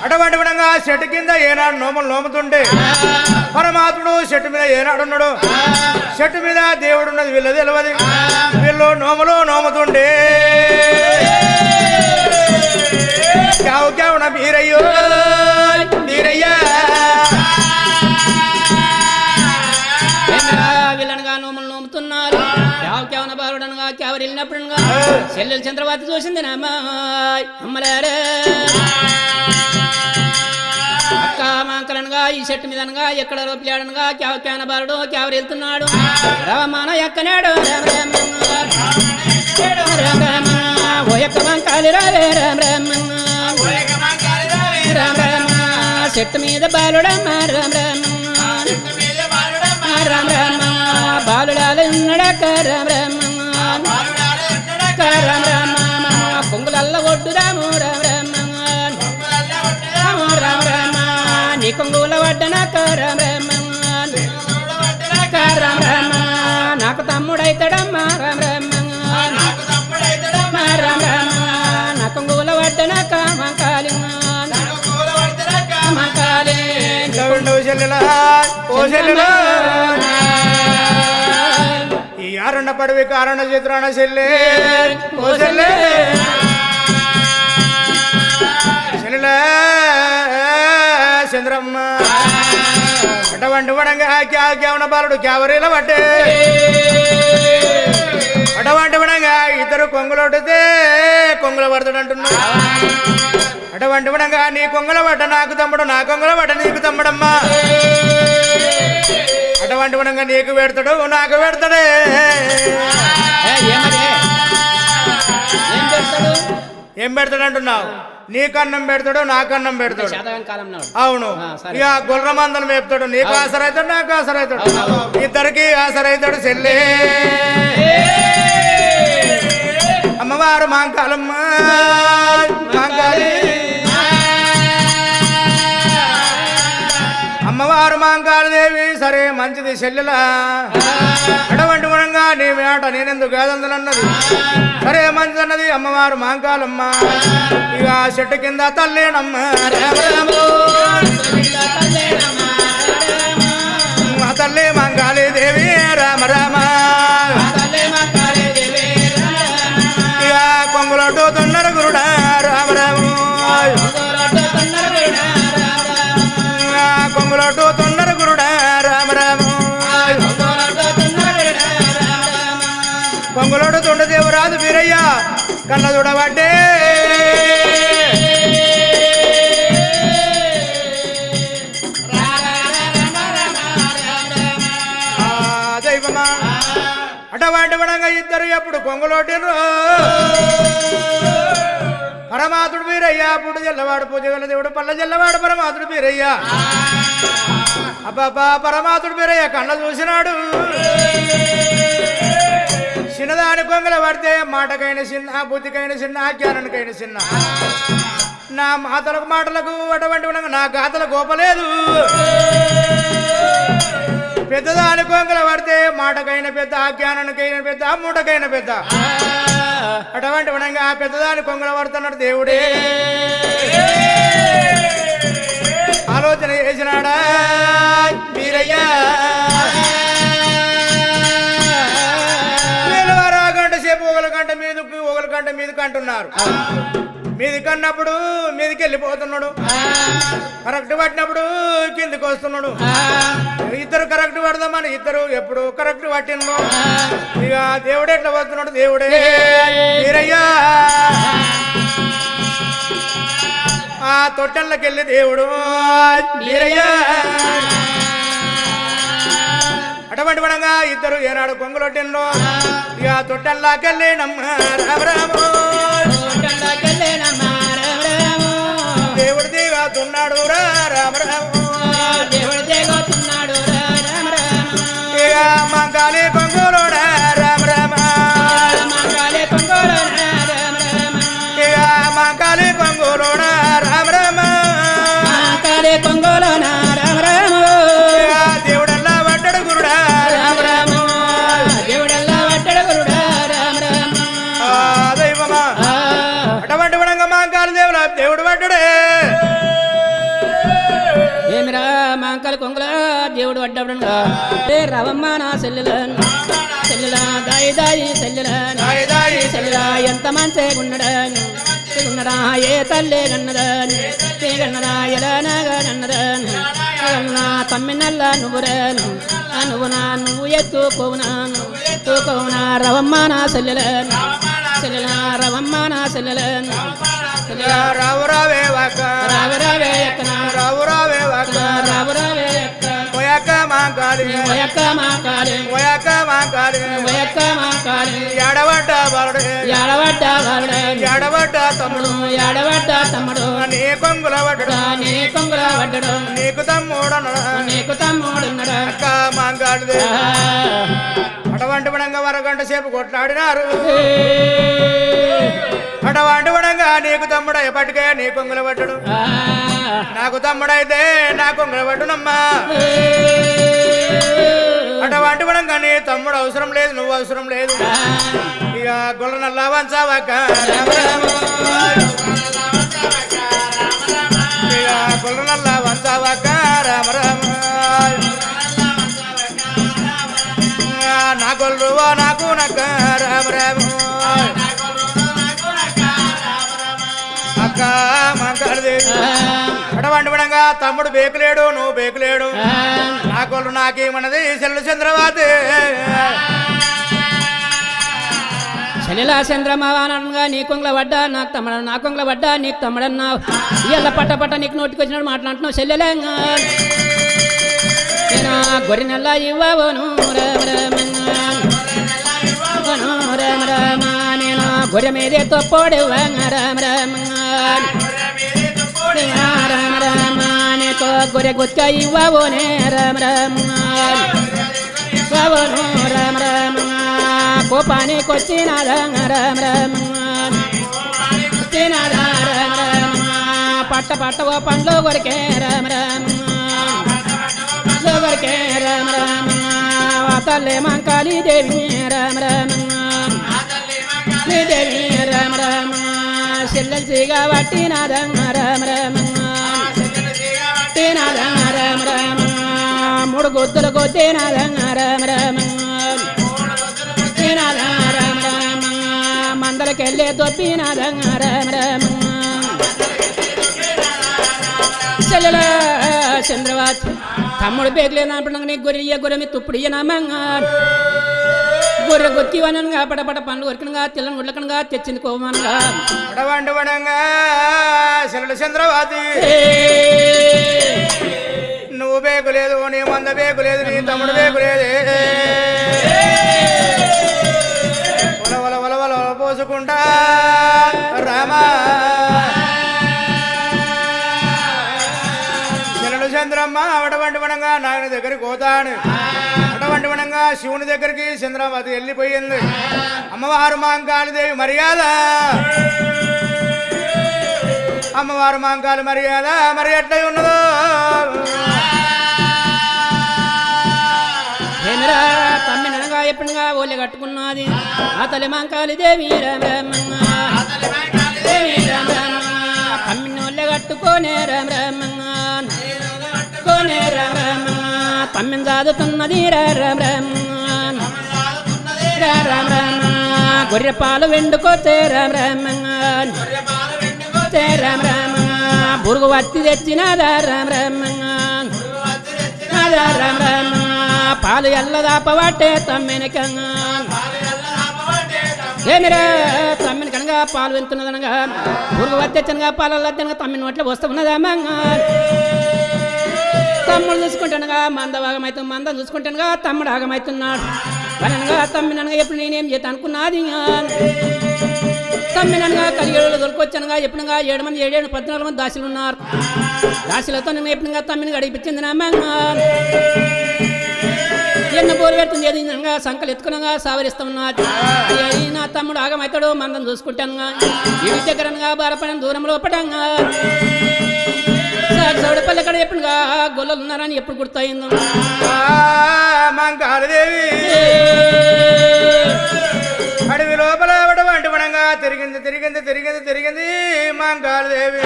అటువంటి విధంగా చెట్టు కింద ఏనాడు నోములు నోముతుంటే పరమాత్ముడు చెట్టు మీద ఏనాడున్నాడు చెట్టు మీద దేవుడు ఉన్నది వీళ్ళు తెలియదు వీళ్ళు నోములు నోముతుండే క్యావు క్యావున బీరయ్యో బీరయ్యా వీళ్ళనగా నోములు నోముతున్నారు కేవన బాలుడనగా కేవరు వెళ్ళినప్పుడుగా చెల్లెలు చంద్రవతి చూసింది నామ్మాయ్ అమ్మలారే అక్క మాంకలనగా ఈ చెట్టు మీదనగా ఎక్కడ రూపాడనగా కేవన బాలుడు కేవరు వెళ్తున్నాడు రామాన ఎక్కనాడు రామ రామ ఓ యొక్క మాంకాలి రావే రామ రామ రామ రామ చెట్టు మీద బాలుడమ్మ రామ రామ రామ రామ బాలుడాలు ఉన్నాడక్క రామ రామ రామ రామ కొంగులల్ల ఒడ్డు రాము రామ రామ రామ రామ నీ కొంగుల వడ్డనక్క రామ రామ రామ నాకు తమ్ముడైతాడమ్మ రామ రామ రామ నా కొంగుల వడ్డనక్క మంకాలి మంకాలి ఈ ఆరుండ పడవి కారణ చిత్రాన చెల్లె ఓ చెల్లె చెల్లె చంద్రమ్మ అటువంటి వడంగా క్యావన బాలుడు క్యావరీల పట్టే అటువంటి విధంగా ఇద్దరు కొంగులొడితే కొంగుల పడతాడు అంటున్నాడు. అటువంటి విధంగా నీ కొంగుల పడ్డ నాకు తమ్ముడు, నా కొంగుల పడ్డ నీకు తమ్ముడమ్మా. అటువంటి విధంగా నీకు పెడతాడు, నాకు పెడతాడే. ఏం పెడతాడు అంటున్నావు? నీకు అన్నం పెడతాడు, నాకు అన్నం పెడతాడు. అవును. ఇక గొర్రె మందలు మేపుతాడు. నీకు ఆసరైతాడు, నాకు ఆసరైతాడు. ఇద్దరికి ఆసరైతాడు చెల్లే. అమ్మవారు మాంకాలమ్మ మాంకాళి, అమ్మవారు మాంకాళదేవి. సరే మంచిది చెల్లెలా, అటువంటి గుణంగా నీ మేట నేనెందుకు కాదందనన్నది. సరే మంచిది అన్నది అమ్మవారు మాంకాలమ్మ. ఇక చెట్టు కింద తల్లేనమ్మ మా తల్లి మాంకాళి దేవి రామ రామ. ఇక కొంగులొడ్డు తొన్నర గురుడా రామ రామ. కొంగులొడ్డు తొన్నర గురుడా రామ రామ. కొంగులోడు తొండ దేవరాజు వీరయ్య కళ్ళ చూడబట్టే. దైవమా అటువంటి విధంగా ఇద్దరు ఎప్పుడు కొంగులోటిరు. పరమాతుడు వీరయ్య పుడు జల్లవాడు పూజగల దేవుడు పల్ల జల్లవాడు పరమాతుడు వీరయ్య. అబ్బాబా పరమాతుడు వీరయ్య కళ్ళ చూసినాడు. చిన్నదాని కొంగల పడితే మాటకైన చిన్న, బుద్ధికైన చిన్న, జ్ఞానానికైన చిన్న. నా మాటలకు మాటలకు అటువంటి నా గాతల గోపలేదు. పెద్దదాని కొంగల పడితే మాటకైన పెద్ద, జ్ఞానానికైన పెద్ద, మూటకైన పెద్ద. అటువంటి విధంగా పెద్దదాని కొంగల పడుతున్నాడు దేవుడే. ఆలోచన చేసినాడా వీరయ్యా. ఒకరి గంట మీదకి అంటున్నారు. మీది కన్నప్పుడు మీదికి వెళ్ళిపోతున్నాడు, కరెక్ట్ పట్టినప్పుడు కిందికి వస్తున్నాడు. ఇద్దరు కరెక్ట్ పడదామని ఇద్దరు ఎప్పుడు కరెక్ట్ పట్టినో. ఇక దేవుడు ఎట్లా వస్తున్నాడు దేవుడే వీరయ్యా. ఆ తొట్టెళ్ళకి వెళ్ళి దేవుడు వీరయ్యా. అటువంటి పడంగా ఇద్దరు ఏనాడు కొంగులొట్టినో. ఇక తొట్టెల్లాకెళ్ళి నమ్మ రామరాము. దేవుడి దిగుతున్నాడు రామరాము. ఇక మంకాలి కొంగులోడా రామరామ. ఇక మంకాలి కొంగులోడా రామరామ. దేవుడల్లా పడ్డాడు గురుడా రామరాము. దైవమా అటువంటి పడంగా మంకాలి దేవుడు పడ్డాడే. ఏమిరా మాంకాలి కొంగల దేవుడు పడ్డప్పుడు రవమ్మ నా సెల్లులా సెల్లులా దాయి దాయి సెల్లులా సెల్లులా ఎంత మంచిగా ఉన్నడా ఏ తల్లి కన్నదాని కన్నదా ఎలా నాగా కన్నదాని తమ్మి నల్ల నువ్వురాను నువ్వు ఎత్తుకోవునా రవమ్మ నా సెల్లులను సెల్లులా రవమ్మ నా సెల్లులను రావు రావే వాక రావు రావే ఎక్కన రావు రావే వాక రావు రావే ఎక్క పోయాక మాంకాలి పోయక్క మాంకాలి పోయాక మాంకాలి పోయక్క మాంకాలి ఎడబడ్డ బాలుడే ఎడబడ్డ బాలుడే ఎడబడ్డ తమ్ముడు ఎడబడ్డ తమ్ముడు నీ కొంగుల పడ్డడు నీ కొంగుల పడ్డడు నీకు తమ్ముడన్నాడా నీకు తమ్ముడున్నాడా అక్క మాంకాలిదే. అటువంటి పడంగా వరగంట సేపు కొట్లాడినారు. అటువంటి పడంగా నీకు తమ్ముడు ఎప్పటికే నీ కొంగుల పడ్డడు, నాకు తమ్ముడైతే నా కొంగుల పడ్డునమ్మా. అటువంటి పడంగా నీ తమ్ముడు అవసరం లేదు, నువ్వు అవసరం లేదు. ఇక గొల్ల నల్లా వంచావాక ఇక గొల్ల నల్లా వంచావాక రామరామ. నా గొల్లువా నాకు నక్క రామరామ. అక్క మాంకాళదేవి అటువంటి పడంగా తమ్ముడు బేకులేడు, నువ్వు బేకులేడు. నా కొల్లు నాకేమన్నది సెల్లు చంద్రవాతి. చెల్లెలా చంద్రమావానగా నీ కొంగల పడ్డా నాకు తమ్ముడు నా కొంగల పడ్డా నీకు తమ్ముడన్నావు ఇవాళ పట్ట నీకు నోటికి వచ్చినాడు మాట్లాడుతున్నావు చెల్లెలేంగా నేను గొర్రె నెల ఇవ్వను రామ రామ నేను గొర్రె మీదే తొప్పోడు రామ రామ రామ రామ నీకు గొర్రె గుచ్చ ఇవ్వనే రామ రామ రామ రామ కోపానికి వచ్చిన రామ రామ రామ పట్ట ఓ పండ్లు కొరికే రామ రామ కొరికే రామ రామ తల్లే మంకాళీ దేవి రామ రామ దేవి రామ రామ చెల్లెల్సిగా పట్టిన రామ రామ రామ రామ రామ మూడు గొద్దుల కొద్దిన రామ రామ రామ రామ రామ మందలకెళ్ళే తొప్పిన రామ రామ రామ చెల్లెల చంద్రవాతి తమ్ముడు బేగలేనప్పుడు నీకు గొర్రె మీ తుప్పుడు ఇయ్యనామంగా గొర్రె గొత్తివనగా పటపట పండ్లు కొరికనగా తెల్లని గుడ్లకనగా తెచ్చింది కోమనగా వడంగా చెల్లెల చంద్రవాతి నువ్వు బేకులేదు నీ మంద బేకులేదు నీ తమ్ముడు బేకులేదే వల వల వల వల పోసుకుంటా రామా చెల్లెలు చంద్రమ్మ అటువంటి వనంగా నాయన దగ్గరికి పోతాడు అటువంటి వనంగా శివుని దగ్గరికి చంద్రవతి వెళ్ళిపోయింది అమ్మవారు మాంకాళిదేవి మర్యాద అమ్మవారు మాంకాళి మర్యాద మరి ఎట్లయి ఉన్నదో తమ్మినగా ఎప్పుడుగా ఓలే కట్టుకున్నది ఆ తల్లి మాంకాళి దేవి తమ్మిని ఓలే కట్టుకోనే రామ తమ్మిని సాదుతున్నది రామ గొర్రె పాలు వెండుకోతే రామ రామ బురుగు వత్తి తెచ్చినదా రామ రామ పాలు ఎల్లదాపవాటే తమ్మినికంగా ఏమిరా తమ్మిని కనుక పాలు వెళ్తున్నదనగా బురుగు వత్తెచ్చనగా పాలు వద్దనగా తమ్మిని నోట్లో వస్తున్నదమ్మగా తమ్ముడు చూసుకుంటానుగా మంద భాగమవుతుంది మందం చూసుకుంటానుగా తమ్ముడు ఆగమవుతున్నాడు అనగా తమ్మిననగా ఎప్పుడు నేనేం చేత అనుకున్నది తమ్మిననగా కలిగేళ్ళు దొరికొచ్చానుగా ఎప్పుడుగా 7 మంది 14 మంది దాసులు ఉన్నారు దాసులతో నేను ఎప్పుడుగా తమ్మిని గడిపించింది నామంగా ఎన్న బోరు పెడుతుంది ఏదిగా సంకలు ఎత్తుకునగా సావరిస్తూ ఉన్నది నా తమ్ముడు ఆగమవుతాడు మందం చూసుకుంటానుగా ఇంటి దగ్గరనగా బారపడిన దూరంలో పడంగా చౌడపల్లి అక్కడ ఎప్పుడుగా గొల్లలు ఉన్నారని ఎప్పుడు గుర్తయిందో మంకాళిదేవి అడవి లోపల అటువంటి వనంగా తిరిగింది మంకాళిదేవి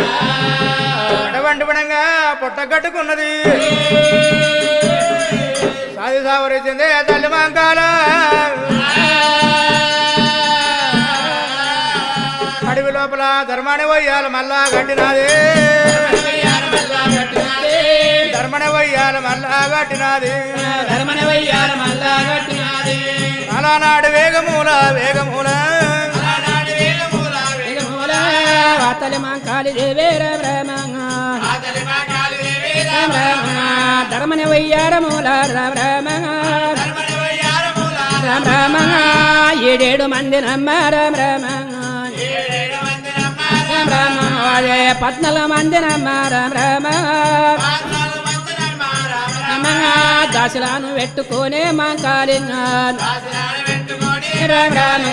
అటువంటి వనంగా పొట్ట కట్టుకున్నది సాది సావరించింది తల్లి మంకాళ అడవి లోపల ధర్మాన్ని వయ్యాలి మళ్ళా గట్టినాది అలానాడు వేగమూల తల్లి మాంకాళి దేవే రామ ధర్మని వయ్యారమూల రామ రామ 7 మంది నమ్మ రామ 14 మంది నమ్మ రామ దాసులను పెట్టుకోనే మాంకాళి రామ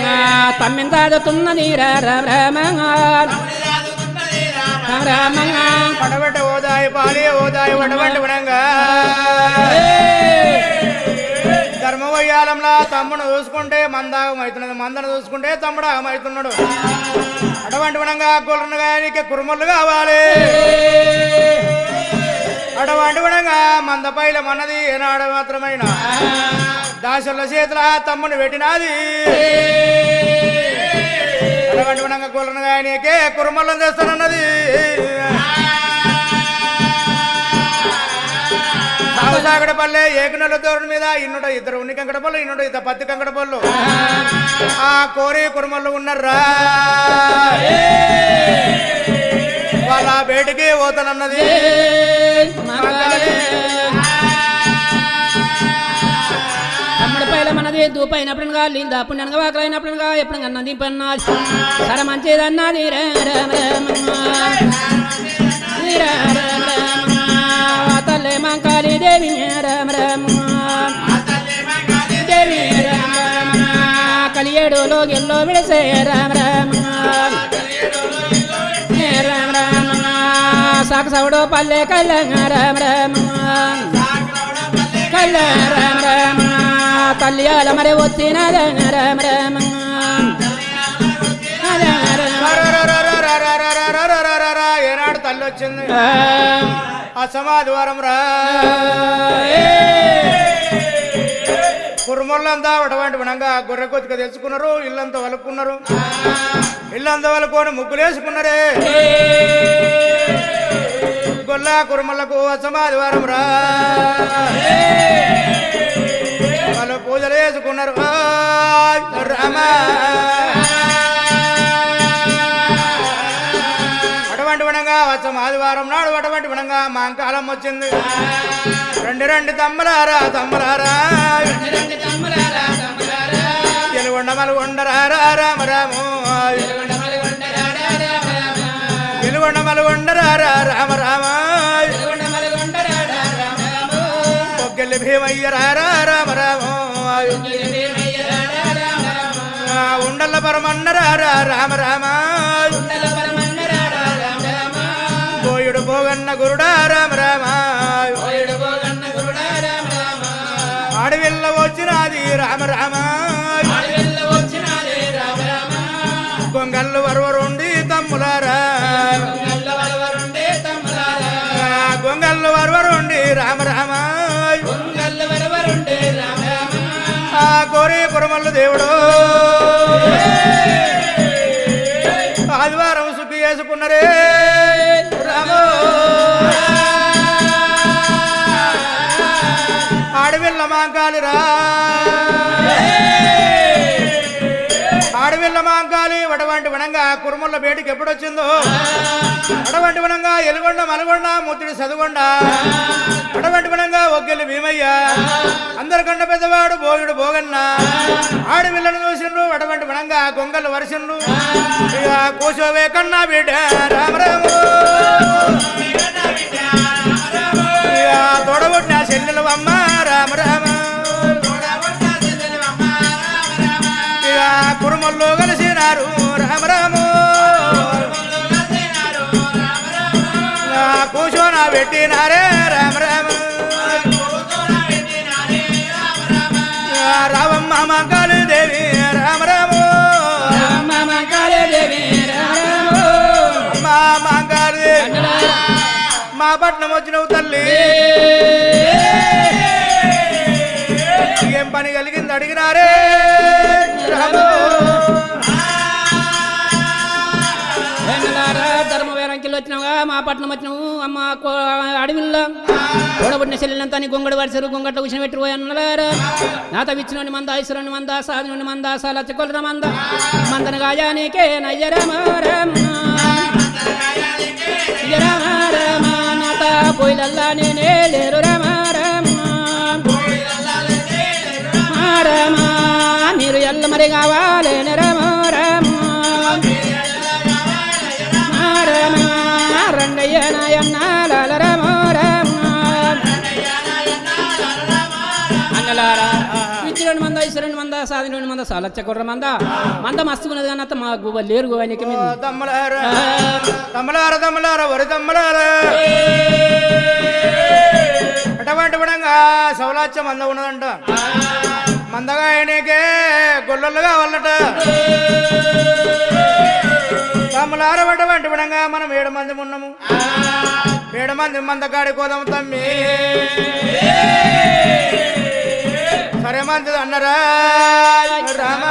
తమ్మిని తాదుతున్నది రామ పడబట్ట ఓదాయి పాలి ఓదాయి వడబట్టి వడంగా ధర్మవయ్యాలంలా తమ్ముడు చూసుకుంటే మందాగం అవుతున్నది మందను చూసుకుంటే తమ్ముడు ఆగమవుతున్నాడు అటువంటి వనంగా కుర్రనుగా నీకే కురుమలు కావాలి అటువంటి వనంగా మందపైల మన్నది ఏనాడు మాత్రమైన దాసుల చేతుల తమ్ముని పెట్టినది అటువంటి వనంగా కుర్రనుగా నీకే కురుమల్లం చేస్తానన్నది సాగడపల్లె ఏకనెల తోరణం మీద ఇన్నుట ఇద్దరు ఉన్ని కంకడపల్లు ఇన్నుట ఇద్దరు పత్తి కంకడపల్లు ఆ కోరి కురుమల్లు ఉన్నారా వాళ్ళ బయటికి పోతానన్నది తమ్ముడి పైల మనది దూపైనప్పుడుగా లిందా పుణ్యనగా వాకలైనప్పుడుగా ఎప్పుడు అన్నది పన్నది సర మంచిదన్నది తల్లే మంకాళి దేవి రామ రామ దేవి రామ కలియేడులో ఎల్లో విడసే రామ రామ రామ రామ సాకు సవడో పల్లె కళ్యాణ రామ రామ కళ్యాణ రామ రామ కళ్యాణ మరి వచ్చిన రామ రామ ఏనాడు తల్లి వచ్చింది అసమాదివారం రా కుర్మోళ్ళంతా అటువంటి వినంగా గొర్రె కొద్దిగా తెచ్చుకున్నారు ఇల్లంతా వలుకున్నారు ఇల్లంతా వలుకొని ముగ్గులేసుకున్నారే గొల్లా కుర్మలకు అసమాదివారం రా వాళ్ళు పూజలు వేసుకున్నారు రామ అటువంటి వినంగా వచ్చం ఆదివారం నాడు అటువంటి వినంగా మాంకాలం వచ్చింది రెండు తమ్మలారా తమ్మలారా ఎలుగొండమలు ఉండరారా రామ రాము ఎలుగొండమలు ఉండరారా రామ రామ పొగ్గెల్లి భీమయ్యరారా రామ రాము ఉండల పరమన్నరారా రామ రామ పోయుడు పోగన్న గురుడా రామ రామ ఆడవిల్ల వచ్చినది రామ రామ గొంగళ్ళు వరవరుండి తమ్ములారా గొంగళ్ళు వరవరుండి రామ రామ ఆ కోరి కురమల్లు దేవుడు ఆదివారం సుఖి చేసుకున్నారే రామో ఆడవిల్ల మాంకాలిరా ఆడవిల్ల మాంకాలి అటువంటి వనంగా కురుముల బేటికి ఎప్పుడొచ్చిందో అటువంటి వనంగా ఎలుగొండ మలగొండ ముత్తుడి చదుగొండ అటువంటి వనంగా ఒగ్గెల్లి భీమయ్య అందరికన్నా పెద్దవాడు భోగుడు భోగన్న ఆడవిల్లను చూసిండ్రు అటువంటి వనంగా గొంగలు వరిసిండ్రు ఇక కూసోవే కన్నా బిడ్డ రామరాము ఇక తోడబుట్టిన చెల్లెలు అమ్మ రామ రామ ఇక కురుమల్లో కలిసినారు రామ రాము కూర్చోన పెట్టినారే రామ రామ రావమ్మ మంకాళి దేవి రామ రాము మా మంకాళి మా పట్నం వచ్చినవు తల్లి ఏం పని కలిగింది అడిగినారే ధర్మ వేరంకిలు వచ్చినావుగా మా పట్నం వచ్చినావు అమ్మ అడవిల్లో చూడబడిన చెల్లెలంతా నీ గొంగడు వరిసారు గొంగట్ల విషయం పెట్టిపోయి అన్నలారా నాత విచ్చినోని మంద ఐశ్వరుని మంద సాధుని మంద సాలచ్చకొల్లర మంద మందన గాయా నీకే నయ్య రామ రామ రామ రామ నాత పోయిలల్లా నేనే లేరు రామ రామ రామ మీరు ఎల్ల మరి కావాలేని రామ రామ రామ రంగయ్య నాయన్న లాల రామ రామ అన్నలారా విచ్చిరోని మంద ఐశ్వరుని మంద సాధిని మంద సాలచ్చకొర్ర మంద మంద మస్తుకున్నది కానీ అత్త మా గువ్వ లేరు గువ్వనికి తమ్మలారా తమ్మలారా తమ్మలారా వరి తమ్మలారా అటువంటి విధంగా సౌలాచ్య మంద ఉన్నదంట మందగా ఆయనకే గొల్లలు కావాలట తమ్ములారబటువంటి విధంగా మనం 7 మంది ఉన్నాము 7 మంది మందకాడి కోదాం తమ్మి సరే మంచిది అన్నరా రామ